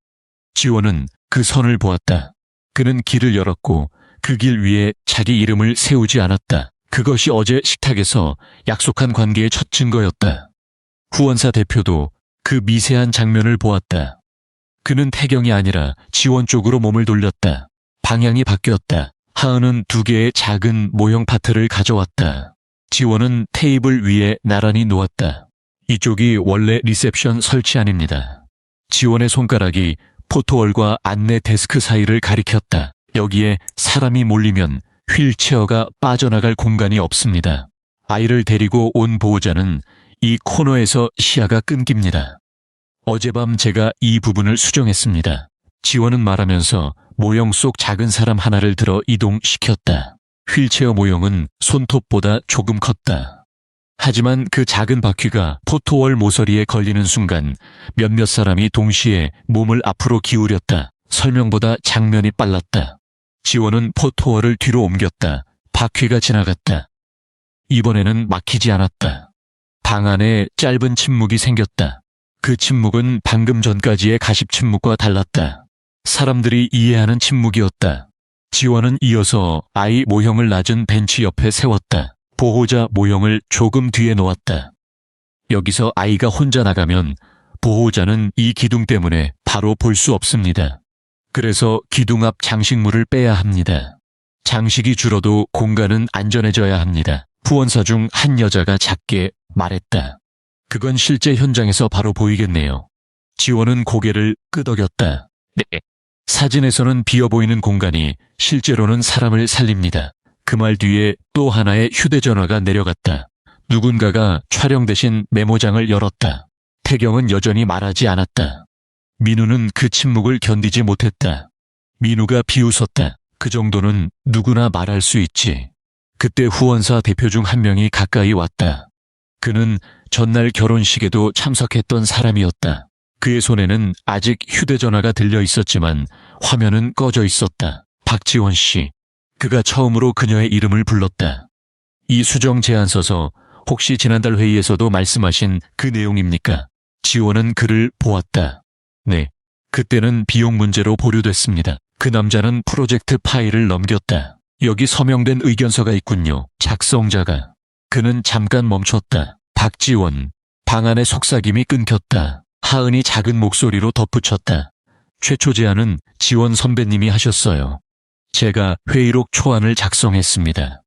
Speaker 1: 지원은 그 선을 보았다. 그는 길을 열었고 그 길 위에 자기 이름을 세우지 않았다. 그것이 어제 식탁에서 약속한 관계의 첫 증거였다. 후원사 대표도 그 미세한 장면을 보았다. 그는 태경이 아니라 지원 쪽으로 몸을 돌렸다. 방향이 바뀌었다. 하은은 2개의 작은 모형 파트를 가져왔다. 지원은 테이블 위에 나란히 놓았다. 이쪽이 원래 리셉션 설치안입니다. 지원의 손가락이 포토월과 안내 데스크 사이를 가리켰다. 여기에 사람이 몰리면 휠체어가 빠져나갈 공간이 없습니다. 아이를 데리고 온 보호자는 이 코너에서 시야가 끊깁니다. 어젯밤 제가 이 부분을 수정했습니다. 지원은 말하면서 모형 속 작은 사람 하나를 들어 이동시켰다. 휠체어 모형은 손톱보다 조금 컸다. 하지만 그 작은 바퀴가 포토월 모서리에 걸리는 순간 몇몇 사람이 동시에 몸을 앞으로 기울였다. 설명보다 장면이 빨랐다. 지원은 포토월을 뒤로 옮겼다. 바퀴가 지나갔다. 이번에는 막히지 않았다. 방 안에 짧은 침묵이 생겼다. 그 침묵은 방금 전까지의 가십 침묵과 달랐다. 사람들이 이해하는 침묵이었다. 지원은 이어서 아이 모형을 낮은 벤치 옆에 세웠다. 보호자 모형을 조금 뒤에 놓았다. 여기서 아이가 혼자 나가면 보호자는 이 기둥 때문에 바로 볼 수 없습니다. 그래서 기둥 앞 장식물을 빼야 합니다. 장식이 줄어도 공간은 안전해져야 합니다. 후원사 중 한 여자가 작게 말했다. 그건 실제 현장에서 바로 보이겠네요. 지원은 고개를 끄덕였다. 네. 사진에서는 비어 보이는 공간이 실제로는 사람을 살립니다. 그 말 뒤에 또 하나의 휴대전화가 내려갔다. 누군가가 촬영 대신 메모장을 열었다. 태경은 여전히 말하지 않았다. 민우는 그 침묵을 견디지 못했다. 민우가 비웃었다. 그 정도는 누구나 말할 수 있지. 그때 후원사 대표 중 한 명이 가까이 왔다. 그는 전날 결혼식에도 참석했던 사람이었다. 그의 손에는 아직 휴대전화가 들려 있었지만 화면은 꺼져 있었다. 박지원 씨. 그가 처음으로 그녀의 이름을 불렀다. 이 수정 제안 써서 혹시 지난달 회의에서도 말씀하신 그 내용입니까? 지원은 그를 보았다. 네. 그때는 비용 문제로 보류됐습니다. 그 남자는 프로젝트 파일을 넘겼다. 여기 서명된 의견서가 있군요. 작성자가. 그는 잠깐 멈췄다. 박지원. 방 안의 속삭임이 끊겼다. 하은이 작은 목소리로 덧붙였다. 최초 제안은 지원 선배님이 하셨어요. 제가 회의록 초안을 작성했습니다.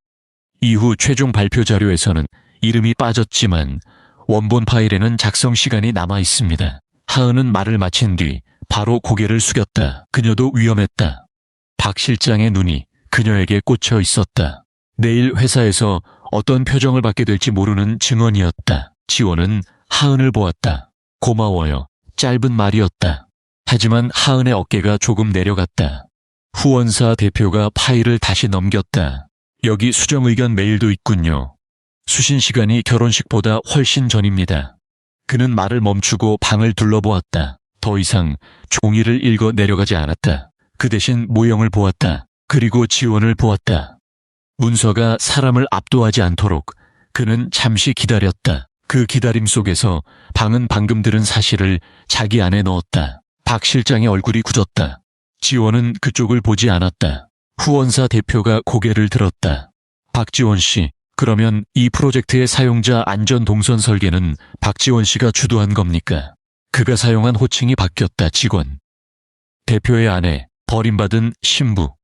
Speaker 1: 이후 최종 발표 자료에서는 이름이 빠졌지만 원본 파일에는 작성 시간이 남아 있습니다. 하은은 말을 마친 뒤 바로 고개를 숙였다. 그녀도 위험했다. 박 실장의 눈이 그녀에게 꽂혀 있었다. 내일 회사에서 어떤 표정을 받게 될지 모르는 증언이었다. 지원은 하은을 보았다. 고마워요. 짧은 말이었다. 하지만 하은의 어깨가 조금 내려갔다. 후원사 대표가 파일을 다시 넘겼다. 여기 수정 의견 메일도 있군요. 수신 시간이 결혼식보다 훨씬 전입니다. 그는 말을 멈추고 방을 둘러보았다. 더 이상 종이를 읽어 내려가지 않았다. 그 대신 모형을 보았다. 그리고 지원을 보았다. 문서가 사람을 압도하지 않도록 그는 잠시 기다렸다. 그 기다림 속에서 방은 방금 들은 사실을 자기 안에 넣었다. 박 실장의 얼굴이 굳었다. 지원은 그쪽을 보지 않았다. 후원사 대표가 고개를 들었다. 박지원 씨, 그러면 이 프로젝트의 사용자 안전 동선 설계는 박지원 씨가 주도한 겁니까? 그가 사용한 호칭이 바뀌었다. 직원. 대표의 아내, 버림받은 신부.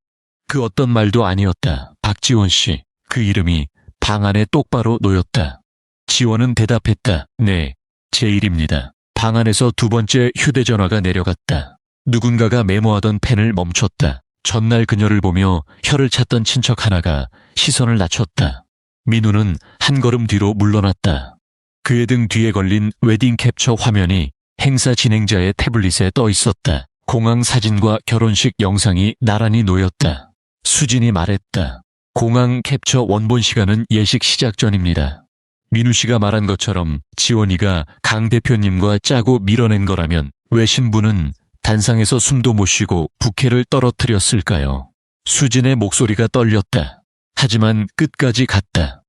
Speaker 1: 그 어떤 말도 아니었다. 박지원 씨, 그 이름이 방 안에 똑바로 놓였다. 지원은 대답했다. 네, 제 일입니다. 방 안에서 2번째 휴대전화가 내려갔다. 누군가가 메모하던 펜을 멈췄다. 전날 그녀를 보며 혀를 찼던 친척 하나가 시선을 낮췄다. 민우는 한 걸음 뒤로 물러났다. 그의 등 뒤에 걸린 웨딩 캡처 화면이 행사 진행자의 태블릿에 떠 있었다. 공항 사진과 결혼식 영상이 나란히 놓였다. 수진이 말했다. 공항 캡처 원본 시간은 예식 시작 전입니다. 민우 씨가 말한 것처럼 지원이가 강 대표님과 짜고 밀어낸 거라면 왜 신부는 단상에서 숨도 못 쉬고 부케를 떨어뜨렸을까요? 수진의 목소리가 떨렸다. 하지만 끝까지 갔다.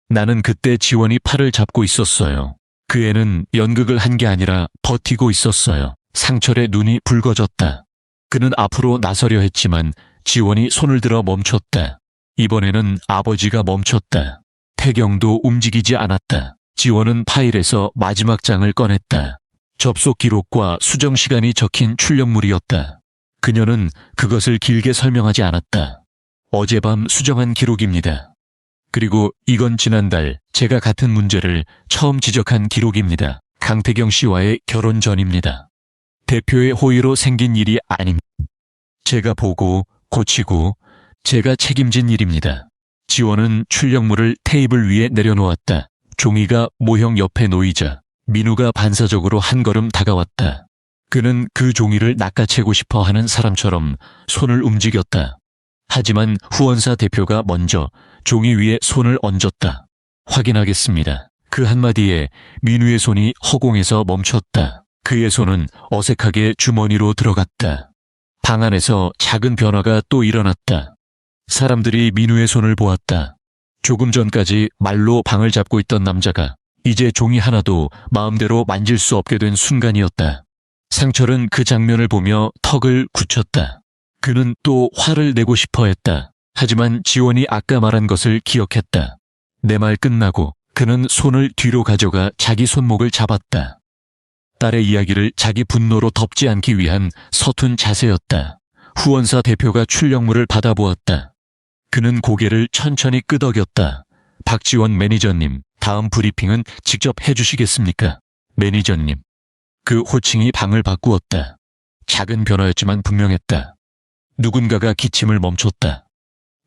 Speaker 1: 나는 그때 지원이 팔을 잡고 있었어요. 그 애는 연극을 한 게 아니라 버티고 있었어요. 상철의 눈이 붉어졌다. 그는 앞으로 나서려 했지만 지원이 손을 들어 멈췄다. 이번에는 아버지가 멈췄다. 태경도 움직이지 않았다. 지원은 파일에서 마지막 장을 꺼냈다. 접속 기록과 수정 시간이 적힌 출력물이었다. 그녀는 그것을 길게 설명하지 않았다. 어젯밤 수정한 기록입니다. 그리고 이건 지난달 제가 같은 문제를 처음 지적한 기록입니다. 강태경 씨와의 결혼 전입니다. 대표의 호의로 생긴 일이 아닙니다. 제가 보고 고치고 제가 책임진 일입니다. 지원은 출력물을 테이블 위에 내려놓았다. 종이가 모형 옆에 놓이자 민우가 반사적으로 한 걸음 다가왔다. 그는 그 종이를 낚아채고 싶어 하는 사람처럼 손을 움직였다. 하지만 후원사 대표가 먼저 종이 위에 손을 얹었다. 확인하겠습니다. 그 한마디에 민우의 손이 허공에서 멈췄다. 그의 손은 어색하게 주머니로 들어갔다. 방 안에서 작은 변화가 또 일어났다. 사람들이 민우의 손을 보았다. 조금 전까지 말로 방을 잡고 있던 남자가 이제 종이 하나도 마음대로 만질 수 없게 된 순간이었다. 상철은 그 장면을 보며 턱을 굳혔다. 그는 또 화를 내고 싶어 했다. 하지만 지원이 아까 말한 것을 기억했다. 내 말 끝나고 그는 손을 뒤로 가져가 자기 손목을 잡았다. 딸의 이야기를 자기 분노로 덮지 않기 위한 서툰 자세였다. 후원사 대표가 출력물을 받아보았다. 그는 고개를 천천히 끄덕였다. 박지원 매니저님, 다음 브리핑은 직접 해주시겠습니까? 매니저님. 그 호칭이 방을 바꾸었다. 작은 변화였지만 분명했다. 누군가가 기침을 멈췄다.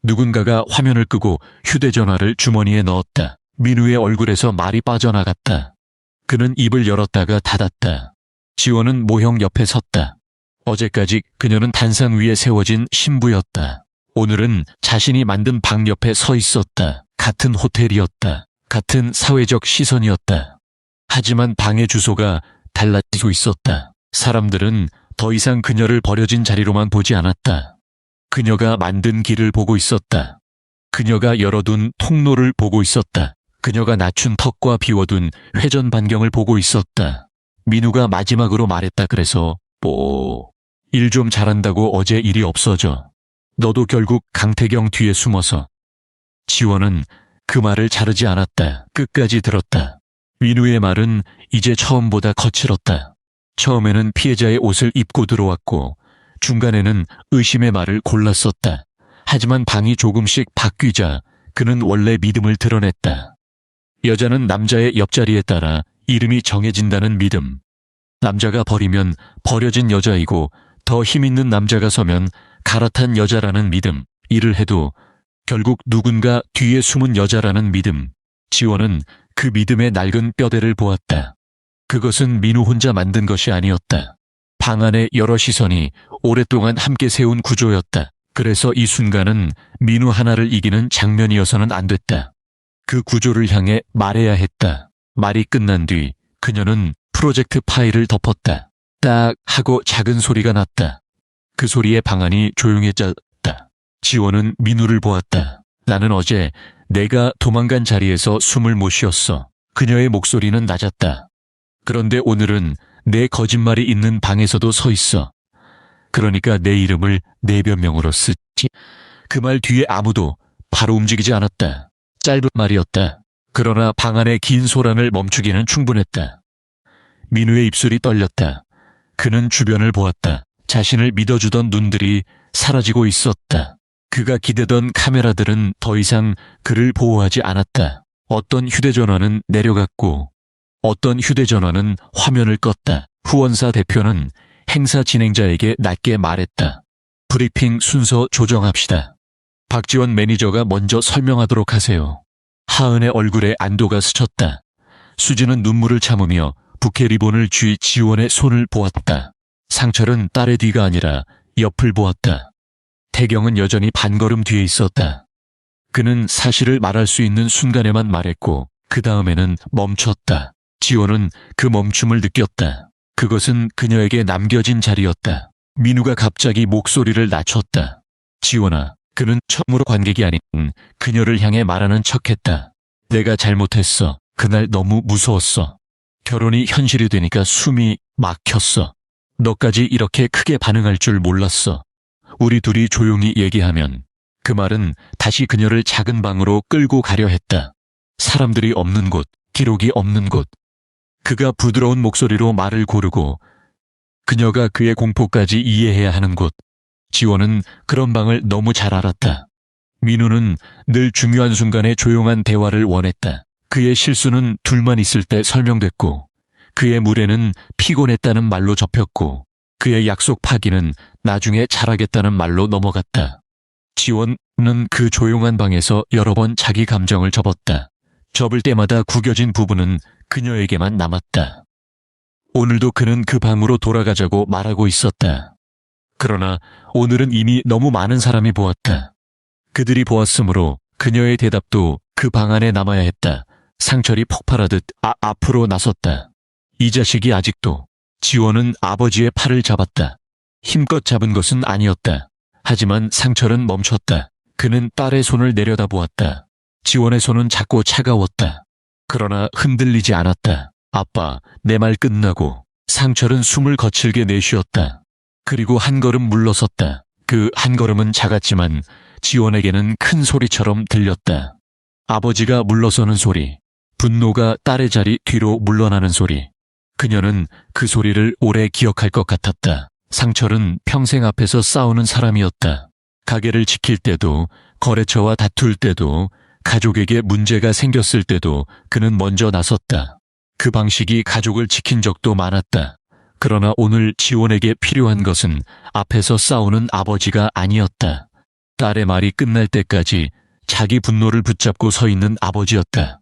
Speaker 1: 누군가가 화면을 끄고 휴대전화를 주머니에 넣었다. 민우의 얼굴에서 말이 빠져나갔다. 그는 입을 열었다가 닫았다. 지원은 모형 옆에 섰다. 어제까지 그녀는 단상 위에 세워진 신부였다. 오늘은 자신이 만든 방 옆에 서 있었다. 같은 호텔이었다. 같은 사회적 시선이었다. 하지만 방의 주소가 달라지고 있었다. 사람들은 더 이상 그녀를 버려진 자리로만 보지 않았다. 그녀가 만든 길을 보고 있었다. 그녀가 열어둔 통로를 보고 있었다. 그녀가 낮춘 턱과 비워둔 회전 반경을 보고 있었다. 민우가 마지막으로 말했다. 그래서 일 좀 잘한다고 어제 일이 없어져. 너도 결국 강태경 뒤에 숨어서. 지원은 그 말을 자르지 않았다. 끝까지 들었다. 민우의 말은 이제 처음보다 거칠었다. 처음에는 피해자의 옷을 입고 들어왔고 중간에는 의심의 말을 골랐었다. 하지만 방이 조금씩 바뀌자 그는 원래 믿음을 드러냈다. 여자는 남자의 옆자리에 따라 이름이 정해진다는 믿음. 남자가 버리면 버려진 여자이고 더 힘있는 남자가 서면 갈아탄 여자라는 믿음. 일을 해도 결국 누군가 뒤에 숨은 여자라는 믿음. 지원은 그 믿음의 낡은 뼈대를 보았다. 그것은 민우 혼자 만든 것이 아니었다. 방 안의 여러 시선이 오랫동안 함께 세운 구조였다. 그래서 이 순간은 민우 하나를 이기는 장면이어서는 안 됐다. 그 구조를 향해 말해야 했다. 말이 끝난 뒤 그녀는 프로젝트 파일을 덮었다. 딱 하고 작은 소리가 났다. 그 소리에 방 안이 조용해졌다. 지원은 민우를 보았다. 나는 어제 내가 도망간 자리에서 숨을 못 쉬었어. 그녀의 목소리는 낮았다. 그런데 오늘은 내 거짓말이 있는 방에서도 서 있어. 그러니까 내 이름을 내 변명으로 쓰지. 그 말 뒤에 아무도 바로 움직이지 않았다. 짧은 말이었다. 그러나 방 안의 긴 소란을 멈추기는 충분했다. 민우의 입술이 떨렸다. 그는 주변을 보았다. 자신을 믿어주던 눈들이 사라지고 있었다. 그가 기대던 카메라들은 더 이상 그를 보호하지 않았다. 어떤 휴대전화는 내려갔고 어떤 휴대전화는 화면을 껐다. 후원사 대표는 행사 진행자에게 낮게 말했다. 브리핑 순서 조정합시다. 박지원 매니저가 먼저 설명하도록 하세요. 하은의 얼굴에 안도가 스쳤다. 수지는 눈물을 참으며 부케 리본을 쥐 지원의 손을 보았다. 상철은 딸의 뒤가 아니라 옆을 보았다. 태경은 여전히 반걸음 뒤에 있었다. 그는 사실을 말할 수 있는 순간에만 말했고 그 다음에는 멈췄다. 지원은 그 멈춤을 느꼈다. 그것은 그녀에게 남겨진 자리였다. 민우가 갑자기 목소리를 낮췄다. 지원아, 그는 처음으로 관객이 아닌 그녀를 향해 말하는 척했다. 내가 잘못했어. 그날 너무 무서웠어. 결혼이 현실이 되니까 숨이 막혔어. 너까지 이렇게 크게 반응할 줄 몰랐어. 우리 둘이 조용히 얘기하면. 그 말은 다시 그녀를 작은 방으로 끌고 가려 했다. 사람들이 없는 곳, 기록이 없는 곳. 그가 부드러운 목소리로 말을 고르고 그녀가 그의 공포까지 이해해야 하는 곳. 지원은 그런 방을 너무 잘 알았다. 민우는 늘 중요한 순간에 조용한 대화를 원했다. 그의 실수는 둘만 있을 때 설명됐고 그의 무례는 피곤했다는 말로 접혔고 그의 약속 파기는 나중에 잘하겠다는 말로 넘어갔다. 지원은 그 조용한 방에서 여러 번 자기 감정을 접었다. 접을 때마다 구겨진 부분은 그녀에게만 남았다. 오늘도 그는 그 방으로 돌아가자고 말하고 있었다. 그러나 오늘은 이미 너무 많은 사람이 보았다. 그들이 보았으므로 그녀의 대답도 그 방 안에 남아야 했다. 상철이 폭발하듯 앞으로 나섰다. 이 자식이 아직도. 지원은 아버지의 팔을 잡았다. 힘껏 잡은 것은 아니었다. 하지만 상철은 멈췄다. 그는 딸의 손을 내려다보았다. 지원의 손은 작고 차가웠다. 그러나 흔들리지 않았다. 아빠, 내 말 끝나고. 상철은 숨을 거칠게 내쉬었다. 그리고 한 걸음 물러섰다. 그 한 걸음은 작았지만 지원에게는 큰 소리처럼 들렸다. 아버지가 물러서는 소리. 분노가 딸의 자리 뒤로 물러나는 소리. 그녀는 그 소리를 오래 기억할 것 같았다. 상철은 평생 앞에서 싸우는 사람이었다. 가게를 지킬 때도, 거래처와 다툴 때도, 가족에게 문제가 생겼을 때도 그는 먼저 나섰다. 그 방식이 가족을 지킨 적도 많았다. 그러나 오늘 지원에게 필요한 것은 앞에서 싸우는 아버지가 아니었다. 딸의 말이 끝날 때까지 자기 분노를 붙잡고 서 있는 아버지였다.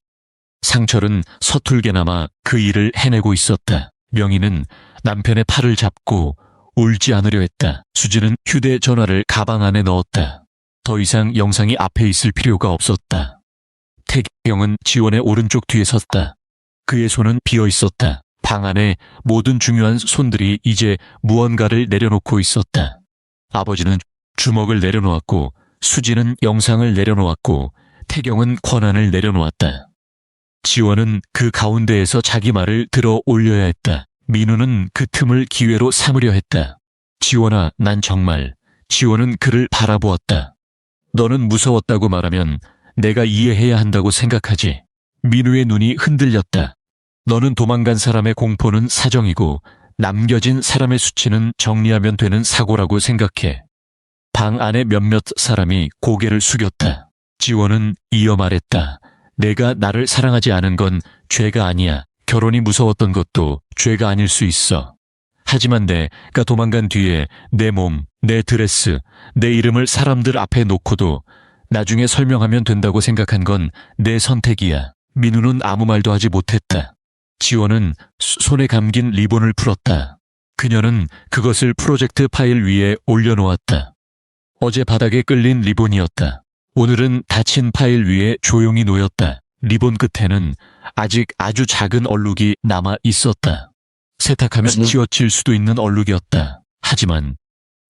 Speaker 1: 상철은 서툴게나마 그 일을 해내고 있었다. 명희는 남편의 팔을 잡고 울지 않으려 했다. 수지는 휴대전화를 가방 안에 넣었다. 더 이상 영상이 앞에 있을 필요가 없었다. 태경은 지원의 오른쪽 뒤에 섰다. 그의 손은 비어 있었다. 방 안에 모든 중요한 손들이 이제 무언가를 내려놓고 있었다. 아버지는 주먹을 내려놓았고 수지는 영상을 내려놓았고 태경은 권한을 내려놓았다. 지원은 그 가운데에서 자기 말을 들어 올려야 했다. 민우는 그 틈을 기회로 삼으려 했다. 지원아, 난 정말. 지원은 그를 바라보았다. 너는 무서웠다고 말하면 내가 이해해야 한다고 생각하지. 민우의 눈이 흔들렸다. 너는 도망간 사람의 공포는 사정이고 남겨진 사람의 수치는 정리하면 되는 사고라고 생각해. 방 안에 몇몇 사람이 고개를 숙였다. 지원은 이어 말했다. 내가 나를 사랑하지 않은 건 죄가 아니야. 결혼이 무서웠던 것도 죄가 아닐 수 있어. 하지만 내가 도망간 뒤에 내 몸, 내 드레스, 내 이름을 사람들 앞에 놓고도 나중에 설명하면 된다고 생각한 건 내 선택이야. 민우는 아무 말도 하지 못했다. 지원은 손에 감긴 리본을 풀었다. 그녀는 그것을 프로젝트 파일 위에 올려놓았다. 어제 바닥에 끌린 리본이었다. 오늘은 닫힌 파일 위에 조용히 놓였다. 리본 끝에는 아직 아주 작은 얼룩이 남아 있었다. 세탁하면 지워질 수도 있는 얼룩이었다. 하지만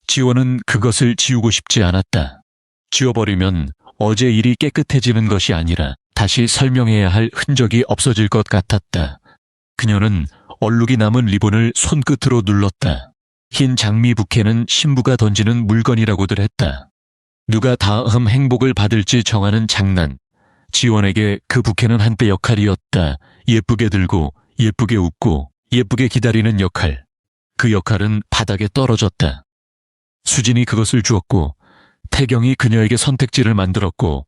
Speaker 1: 지원은 그것을 지우고 싶지 않았다. 지워버리면 어제 일이 깨끗해지는 것이 아니라 다시 설명해야 할 흔적이 없어질 것 같았다. 그녀는 얼룩이 남은 리본을 손끝으로 눌렀다. 흰 장미 부케는 신부가 던지는 물건이라고들 했다. 누가 다음 행복을 받을지 정하는 장난. 지원에게 그 부케는 한때 역할이었다. 예쁘게 들고, 예쁘게 웃고, 예쁘게 기다리는 역할. 그 역할은 바닥에 떨어졌다. 수진이 그것을 주었고, 태경이 그녀에게 선택지를 만들었고,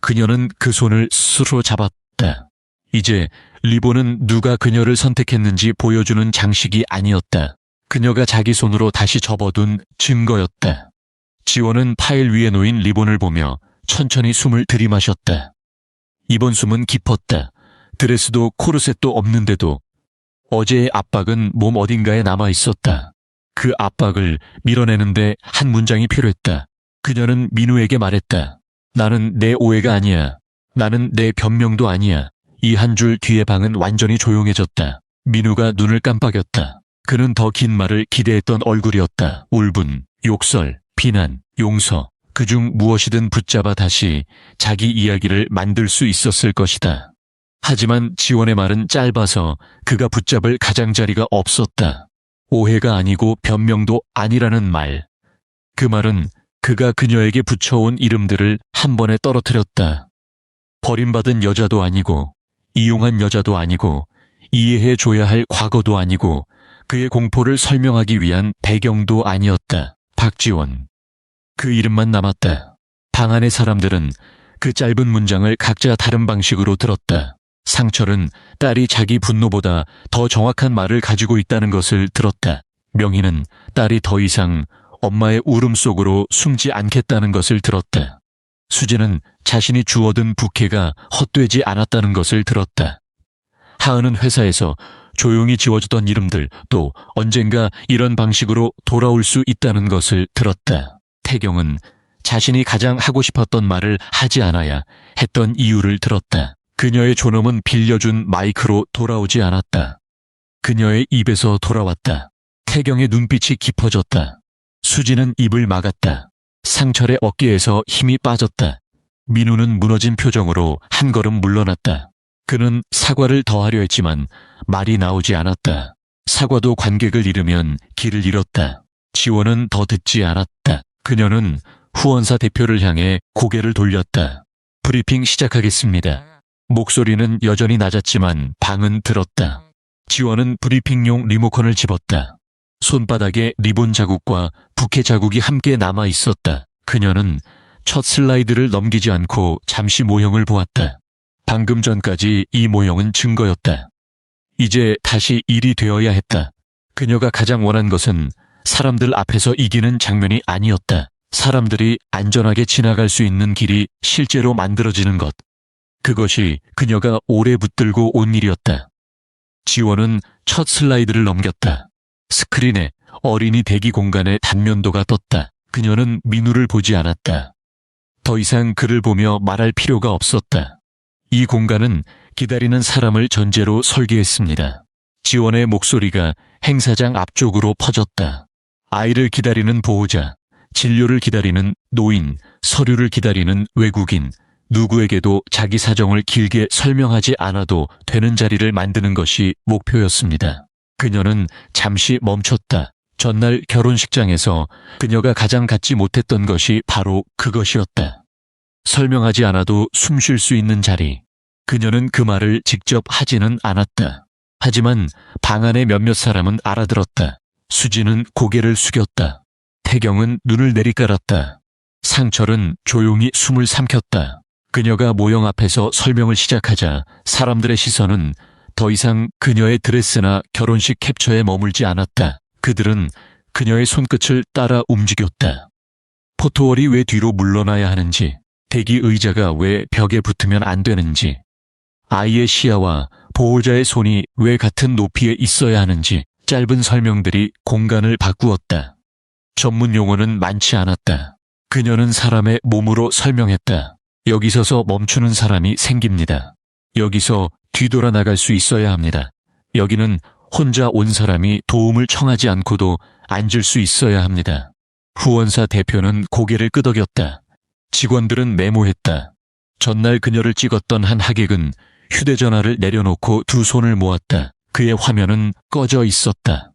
Speaker 1: 그녀는 그 손을 스스로 잡았다. 이제 리본은 누가 그녀를 선택했는지 보여주는 장식이 아니었다. 그녀가 자기 손으로 다시 접어둔 증거였다. 지원은 파일 위에 놓인 리본을 보며 천천히 숨을 들이마셨다. 이번 숨은 깊었다. 드레스도 코르셋도 없는데도 어제의 압박은 몸 어딘가에 남아 있었다. 그 압박을 밀어내는데 한 문장이 필요했다. 그녀는 민우에게 말했다. 나는 내 오해가 아니야. 나는 내 변명도 아니야. 이 한 줄 뒤의 방은 완전히 조용해졌다. 민우가 눈을 깜빡였다. 그는 더 긴 말을 기대했던 얼굴이었다. 울분, 욕설, 비난, 용서. 그중 무엇이든 붙잡아 다시 자기 이야기를 만들 수 있었을 것이다. 하지만 지원의 말은 짧아서 그가 붙잡을 가장자리가 없었다. 오해가 아니고 변명도 아니라는 말. 그 말은 그가 그녀에게 붙여온 이름들을 한 번에 떨어뜨렸다. 버림받은 여자도 아니고 이용한 여자도 아니고 이해해줘야 할 과거도 아니고 그의 공포를 설명하기 위한 배경도 아니었다. 박지원. 그 이름만 남았다. 방 안의 사람들은 그 짧은 문장을 각자 다른 방식으로 들었다. 상철은 딸이 자기 분노보다 더 정확한 말을 가지고 있다는 것을 들었다. 명희는 딸이 더 이상 엄마의 울음 속으로 숨지 않겠다는 것을 들었다. 수지는 자신이 주워든 부캐가 헛되지 않았다는 것을 들었다. 하은은 회사에서 조용히 지워주던 이름들, 또 언젠가 이런 방식으로 돌아올 수 있다는 것을 들었다. 태경은 자신이 가장 하고 싶었던 말을 하지 않아야 했던 이유를 들었다. 그녀의 존엄은 빌려준 마이크로 돌아오지 않았다. 그녀의 입에서 돌아왔다. 태경의 눈빛이 깊어졌다. 수지는 입을 막았다. 상철의 어깨에서 힘이 빠졌다. 민우는 무너진 표정으로 한 걸음 물러났다. 그는 사과를 더하려 했지만 말이 나오지 않았다. 사과도 관객을 잃으면 길을 잃었다. 지원은 더 듣지 않았다. 그녀는 후원사 대표를 향해 고개를 돌렸다. 브리핑 시작하겠습니다. 목소리는 여전히 낮았지만 방은 들었다. 지원은 브리핑용 리모컨을 집었다. 손바닥에 리본 자국과 부케 자국이 함께 남아 있었다. 그녀는 첫 슬라이드를 넘기지 않고 잠시 모형을 보았다. 방금 전까지 이 모형은 증거였다. 이제 다시 일이 되어야 했다. 그녀가 가장 원한 것은 사람들 앞에서 이기는 장면이 아니었다. 사람들이 안전하게 지나갈 수 있는 길이 실제로 만들어지는 것. 그것이 그녀가 오래 붙들고 온 일이었다. 지원은 첫 슬라이드를 넘겼다. 스크린에 어린이 대기 공간의 단면도가 떴다. 그녀는 민우를 보지 않았다. 더 이상 그를 보며 말할 필요가 없었다. 이 공간은 기다리는 사람을 전제로 설계했습니다. 지원의 목소리가 행사장 앞쪽으로 퍼졌다. 아이를 기다리는 보호자, 진료를 기다리는 노인, 서류를 기다리는 외국인, 누구에게도 자기 사정을 길게 설명하지 않아도 되는 자리를 만드는 것이 목표였습니다. 그녀는 잠시 멈췄다. 전날 결혼식장에서 그녀가 가장 갖지 못했던 것이 바로 그것이었다. 설명하지 않아도 숨 쉴 수 있는 자리. 그녀는 그 말을 직접 하지는 않았다. 하지만 방 안의 몇몇 사람은 알아들었다. 수지는 고개를 숙였다. 태경은 눈을 내리깔았다. 상철은 조용히 숨을 삼켰다. 그녀가 모형 앞에서 설명을 시작하자 사람들의 시선은 더 이상 그녀의 드레스나 결혼식 캡처에 머물지 않았다. 그들은 그녀의 손끝을 따라 움직였다. 포토월이 왜 뒤로 물러나야 하는지, 대기 의자가 왜 벽에 붙으면 안 되는지, 아이의 시야와 보호자의 손이 왜 같은 높이에 있어야 하는지 짧은 설명들이 공간을 바꾸었다. 전문 용어는 많지 않았다. 그녀는 사람의 몸으로 설명했다. 여기 서서 멈추는 사람이 생깁니다. 여기서 뒤돌아 나갈 수 있어야 합니다. 여기는 혼자 온 사람이 도움을 청하지 않고도 앉을 수 있어야 합니다. 후원사 대표는 고개를 끄덕였다. 직원들은 메모했다. 전날 그녀를 찍었던 한 하객은 휴대전화를 내려놓고 두 손을 모았다. 그의 화면은 꺼져 있었다.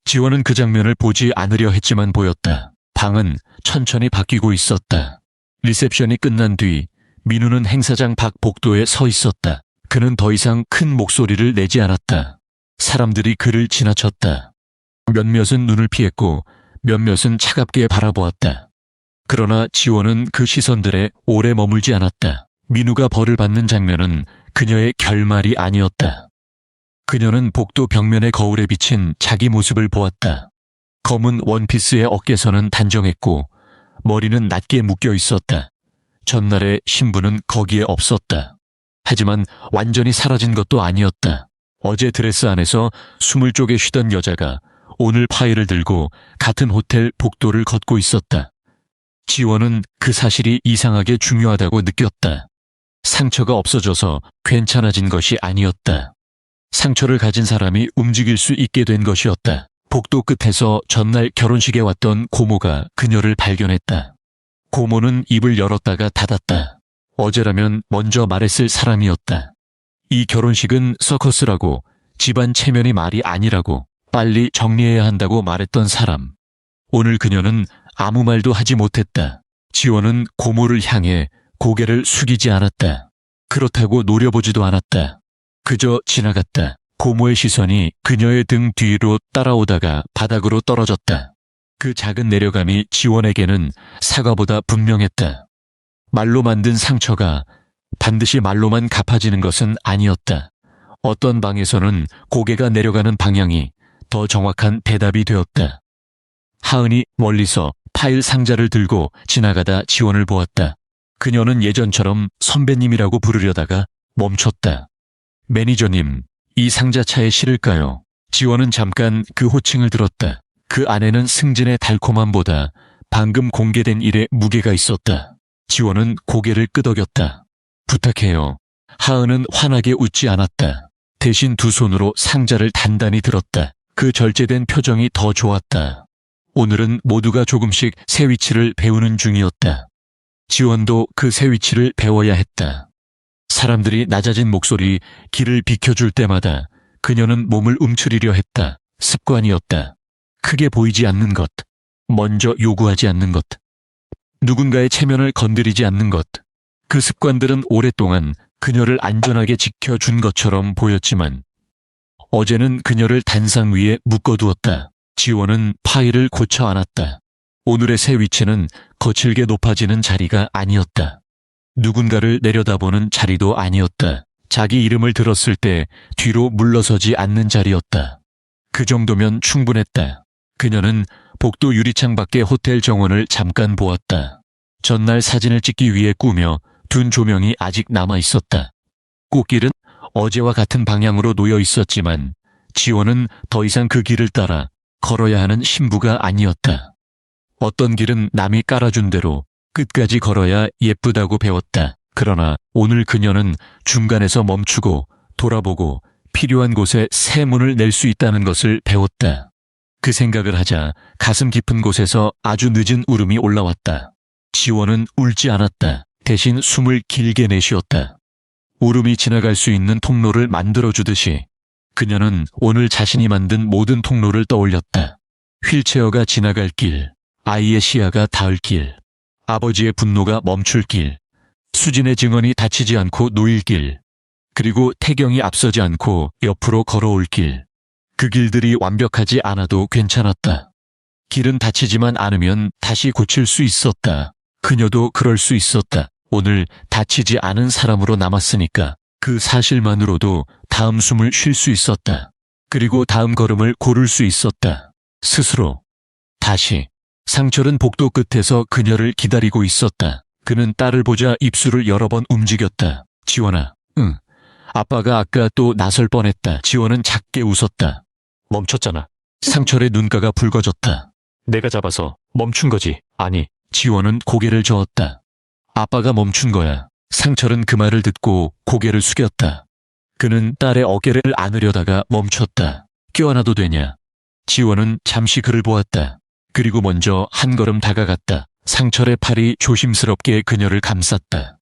Speaker 1: 지원은 그 장면을 보지 않으려 했지만 보였다. 방은 천천히 바뀌고 있었다. 리셉션이 끝난 뒤 민우는 행사장 밖 복도에 서 있었다. 그는 더 이상 큰 목소리를 내지 않았다. 사람들이 그를 지나쳤다. 몇몇은 눈을 피했고 몇몇은 차갑게 바라보았다. 그러나 지원은 그 시선들에 오래 머물지 않았다. 민우가 벌을 받는 장면은 그녀의 결말이 아니었다. 그녀는 복도 벽면의 거울에 비친 자기 모습을 보았다. 검은 원피스의 어깨선은 단정했고 머리는 낮게 묶여 있었다. 전날의 신부는 거기에 없었다. 하지만 완전히 사라진 것도 아니었다. 어제 드레스 안에서 숨을 쪼개 쉬던 여자가 오늘 파일을 들고 같은 호텔 복도를 걷고 있었다. 지원은 그 사실이 이상하게 중요하다고 느꼈다. 상처가 없어져서 괜찮아진 것이 아니었다. 상처를 가진 사람이 움직일 수 있게 된 것이었다. 복도 끝에서 전날 결혼식에 왔던 고모가 그녀를 발견했다. 고모는 입을 열었다가 닫았다. 어제라면 먼저 말했을 사람이었다. 이 결혼식은 서커스라고, 집안 체면이 말이 아니라고, 빨리 정리해야 한다고 말했던 사람. 오늘 그녀는 아무 말도 하지 못했다. 지원은 고모를 향해 고개를 숙이지 않았다. 그렇다고 노려보지도 않았다. 그저 지나갔다. 고모의 시선이 그녀의 등 뒤로 따라오다가 바닥으로 떨어졌다. 그 작은 내려감이 지원에게는 사과보다 분명했다. 말로 만든 상처가 반드시 말로만 갚아지는 것은 아니었다. 어떤 방에서는 고개가 내려가는 방향이 더 정확한 대답이 되었다. 하은이 멀리서 파일 상자를 들고 지나가다 지원을 보았다. 그녀는 예전처럼 선배님이라고 부르려다가 멈췄다. 매니저님, 이 상자차에 실을까요? 지원은 잠깐 그 호칭을 들었다. 그 안에는 승진의 달콤함보다 방금 공개된 일의 무게가 있었다. 지원은 고개를 끄덕였다. 부탁해요. 하은은 환하게 웃지 않았다. 대신 두 손으로 상자를 단단히 들었다. 그 절제된 표정이 더 좋았다. 오늘은 모두가 조금씩 새 위치를 배우는 중이었다. 지원도 그 새 위치를 배워야 했다. 사람들이 낮아진 목소리, 길을 비켜줄 때마다 그녀는 몸을 움츠리려 했다. 습관이었다. 크게 보이지 않는 것, 먼저 요구하지 않는 것, 누군가의 체면을 건드리지 않는 것. 그 습관들은 오랫동안 그녀를 안전하게 지켜준 것처럼 보였지만 어제는 그녀를 단상 위에 묶어두었다. 지원은 파일을 고쳐 안았다. 오늘의 새 위치는 거칠게 높아지는 자리가 아니었다. 누군가를 내려다보는 자리도 아니었다. 자기 이름을 들었을 때 뒤로 물러서지 않는 자리였다. 그 정도면 충분했다. 그녀는 복도 유리창 밖의 호텔 정원을 잠깐 보았다. 전날 사진을 찍기 위해 꾸며 둔 조명이 아직 남아 있었다. 꽃길은 어제와 같은 방향으로 놓여 있었지만 지원은 더 이상 그 길을 따라 걸어야 하는 신부가 아니었다. 어떤 길은 남이 깔아준 대로 끝까지 걸어야 예쁘다고 배웠다. 그러나 오늘 그녀는 중간에서 멈추고 돌아보고 필요한 곳에 새 문을 낼 수 있다는 것을 배웠다. 그 생각을 하자 가슴 깊은 곳에서 아주 늦은 울음이 올라왔다. 지원은 울지 않았다. 대신 숨을 길게 내쉬었다. 울음이 지나갈 수 있는 통로를 만들어주듯이 그녀는 오늘 자신이 만든 모든 통로를 떠올렸다. 휠체어가 지나갈 길, 아이의 시야가 닿을 길, 아버지의 분노가 멈출 길, 수진의 증언이 다치지 않고 놓일 길, 그리고 태경이 앞서지 않고 옆으로 걸어올 길. 그 길들이 완벽하지 않아도 괜찮았다. 길은 다치지만 않으면 다시 고칠 수 있었다. 그녀도 그럴 수 있었다. 오늘 다치지 않은 사람으로 남았으니까 그 사실만으로도 다음 숨을 쉴 수 있었다. 그리고 다음 걸음을 고를 수 있었다. 스스로. 다시. 상철은 복도 끝에서 그녀를 기다리고 있었다. 그는 딸을 보자 입술을 여러 번 움직였다. 지원아, 응. 아빠가 아까 또 나설 뻔했다. 지원은 작게 웃었다. 멈췄잖아. 상철의 눈가가 붉어졌다. 내가 잡아서 멈춘 거지. 아니. 지원은 고개를 저었다. 아빠가 멈춘 거야. 상철은 그 말을 듣고 고개를 숙였다. 그는 딸의 어깨를 안으려다가 멈췄다. 껴안아도 되냐? 지원은 잠시 그를 보았다. 그리고 먼저 한 걸음 다가갔다. 상철의 팔이 조심스럽게 그녀를 감쌌다.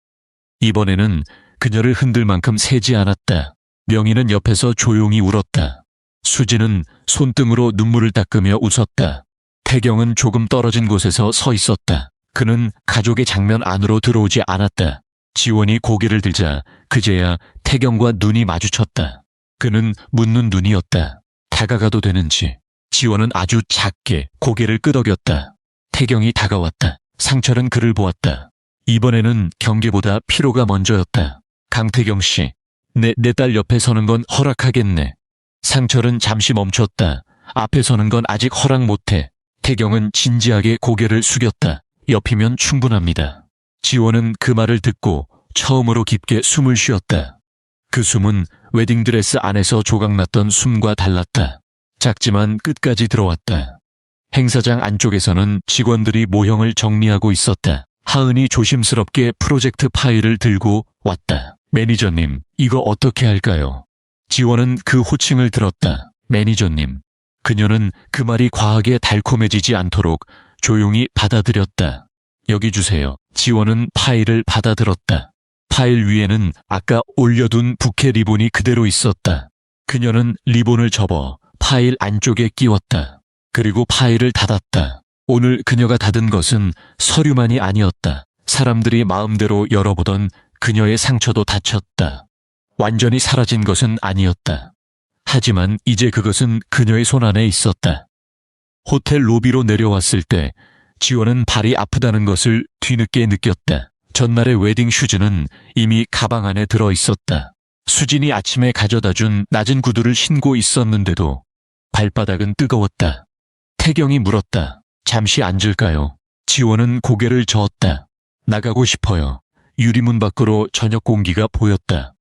Speaker 1: 이번에는 그녀를 흔들 만큼 세지 않았다. 명희는 옆에서 조용히 울었다. 수진은 손등으로 눈물을 닦으며 웃었다. 태경은 조금 떨어진 곳에서 서 있었다. 그는 가족의 장면 안으로 들어오지 않았다. 지원이 고개를 들자 그제야 태경과 눈이 마주쳤다. 그는 묻는 눈이었다. 다가가도 되는지. 지원은 아주 작게 고개를 끄덕였다. 태경이 다가왔다. 상철은 그를 보았다. 이번에는 경계보다 피로가 먼저였다. 강태경 씨, 내 딸 옆에 서는 건 허락하겠네. 상철은 잠시 멈췄다. 앞에 서는 건 아직 허락 못해. 태경은 진지하게 고개를 숙였다. 옆이면 충분합니다. 지원은 그 말을 듣고 처음으로 깊게 숨을 쉬었다. 그 숨은 웨딩드레스 안에서 조각났던 숨과 달랐다. 작지만 끝까지 들어왔다. 행사장 안쪽에서는 직원들이 모형을 정리하고 있었다. 하은이 조심스럽게 프로젝트 파일을 들고 왔다. 매니저님, 이거 어떻게 할까요? 지원은 그 호칭을 들었다. 매니저님. 그녀는 그 말이 과하게 달콤해지지 않도록 조용히 받아들였다. 여기 주세요. 지원은 파일을 받아들었다. 파일 위에는 아까 올려둔 부케 리본이 그대로 있었다. 그녀는 리본을 접어 파일 안쪽에 끼웠다. 그리고 파일을 닫았다. 오늘 그녀가 닫은 것은 서류만이 아니었다. 사람들이 마음대로 열어보던 그녀의 상처도 닫혔다. 완전히 사라진 것은 아니었다. 하지만 이제 그것은 그녀의 손안에 있었다. 호텔 로비로 내려왔을 때 지원은 발이 아프다는 것을 뒤늦게 느꼈다. 전날의 웨딩 슈즈는 이미 가방 안에 들어 있었다. 수진이 아침에 가져다 준 낮은 구두를 신고 있었는데도 발바닥은 뜨거웠다. 태경이 물었다. 잠시 앉을까요? 지원은 고개를 저었다. 나가고 싶어요. 유리문 밖으로 저녁 공기가 보였다.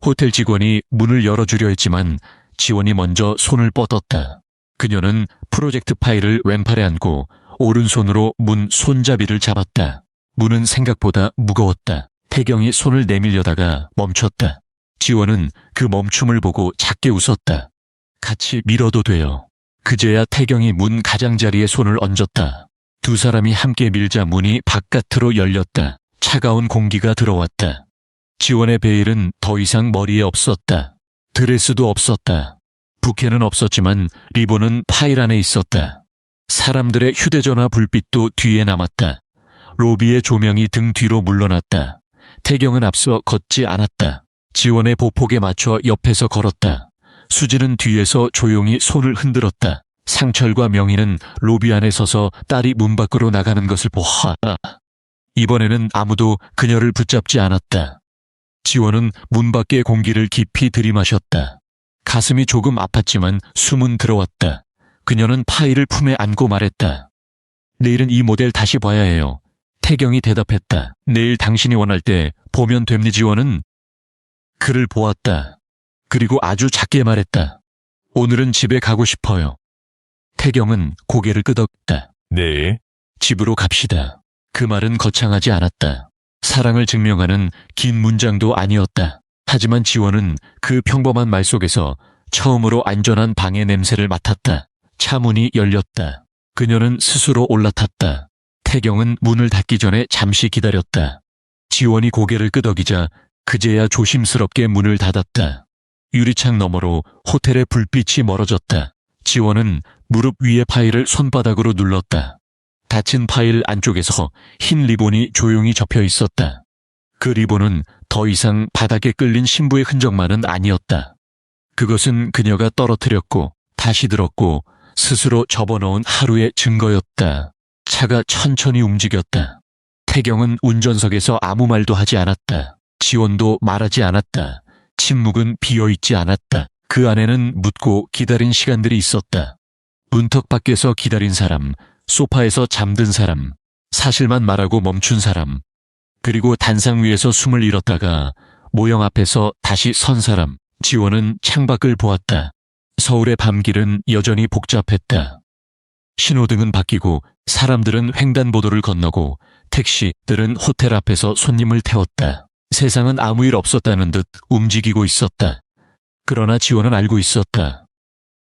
Speaker 1: 호텔 직원이 문을 열어주려 했지만 지원이 먼저 손을 뻗었다. 그녀는 프로젝트 파일을 왼팔에 안고 오른손으로 문 손잡이를 잡았다. 문은 생각보다 무거웠다. 태경이 손을 내밀려다가 멈췄다. 지원은 그 멈춤을 보고 작게 웃었다. 같이 밀어도 돼요. 그제야 태경이 문 가장자리에 손을 얹었다. 두 사람이 함께 밀자 문이 바깥으로 열렸다. 차가운 공기가 들어왔다. 지원의 베일은 더 이상 머리에 없었다. 드레스도 없었다. 부케는 없었지만 리본은 파일 안에 있었다. 사람들의 휴대전화 불빛도 뒤에 남았다. 로비의 조명이 등 뒤로 물러났다. 태경은 앞서 걷지 않았다. 지원의 보폭에 맞춰 옆에서 걸었다. 수지는 뒤에서 조용히 손을 흔들었다. 상철과 명희는 로비 안에 서서 딸이 문 밖으로 나가는 것을 보았다. 이번에는 아무도 그녀를 붙잡지 않았다. 지원은 문 밖의 공기를 깊이 들이마셨다. 가슴이 조금 아팠지만 숨은 들어왔다. 그녀는 파일을 품에 안고 말했다. 내일은 이 모델 다시 봐야 해요. 태경이 대답했다. 내일 당신이 원할 때 보면 됩니. 지원은 그를 보았다. 그리고 아주 작게 말했다. 오늘은 집에 가고 싶어요. 태경은 고개를 끄덕였다.
Speaker 2: 네.
Speaker 1: 집으로 갑시다. 그 말은 거창하지 않았다. 사랑을 증명하는 긴 문장도 아니었다. 하지만 지원은 그 평범한 말 속에서 처음으로 안전한 방의 냄새를 맡았다. 차 문이 열렸다. 그녀는 스스로 올라탔다. 태경은 문을 닫기 전에 잠시 기다렸다. 지원이 고개를 끄덕이자 그제야 조심스럽게 문을 닫았다. 유리창 너머로 호텔의 불빛이 멀어졌다. 지원은 무릎 위의 파일을 손바닥으로 눌렀다. 닫힌 파일 안쪽에서 흰 리본이 조용히 접혀 있었다. 그 리본은 더 이상 바닥에 끌린 신부의 흔적만은 아니었다. 그것은 그녀가 떨어뜨렸고 다시 들었고 스스로 접어놓은 하루의 증거였다. 차가 천천히 움직였다. 태경은 운전석에서 아무 말도 하지 않았다. 지원도 말하지 않았다. 침묵은 비어있지 않았다. 그 안에는 묻고 기다린 시간들이 있었다. 문턱 밖에서 기다린 사람, 소파에서 잠든 사람, 사실만 말하고 멈춘 사람, 그리고 단상 위에서 숨을 잃었다가 모형 앞에서 다시 선 사람. 지원은 창밖을 보았다. 서울의 밤길은 여전히 복잡했다. 신호등은 바뀌고 사람들은 횡단보도를 건너고 택시들은 호텔 앞에서 손님을 태웠다. 세상은 아무 일 없었다는 듯 움직이고 있었다. 그러나 지원은 알고 있었다.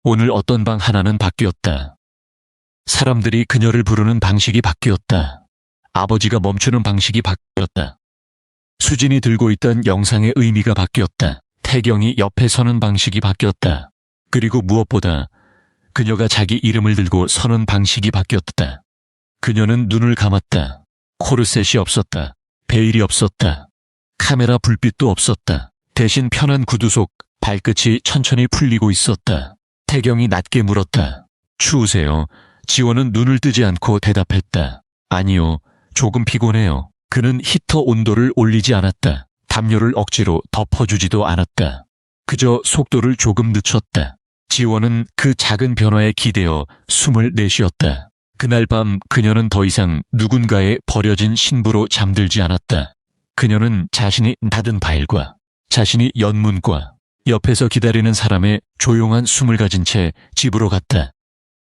Speaker 1: 오늘 어떤 방 하나는 바뀌었다. 사람들이 그녀를 부르는 방식이 바뀌었다. 아버지가 멈추는 방식이 바뀌었다. 수진이 들고 있던 영상의 의미가 바뀌었다. 태경이 옆에 서는 방식이 바뀌었다. 그리고 무엇보다 그녀가 자기 이름을 들고 서는 방식이 바뀌었다. 그녀는 눈을 감았다. 코르셋이 없었다. 베일이 없었다. 카메라 불빛도 없었다. 대신 편한 구두 속 발끝이 천천히 풀리고 있었다. 태경이 낮게 물었다. 추우세요? 지원은 눈을 뜨지 않고 대답했다. 아니요, 조금 피곤해요. 그는 히터 온도를 올리지 않았다. 담요를 억지로 덮어주지도 않았다. 그저 속도를 조금 늦췄다. 지원은 그 작은 변화에 기대어 숨을 내쉬었다. 그날 밤 그녀는 더 이상 누군가의 버려진 신부로 잠들지 않았다. 그녀는 자신이 닫은 파일과 자신이 연 문과 옆에서 기다리는 사람의 조용한 숨을 가진 채 집으로 갔다.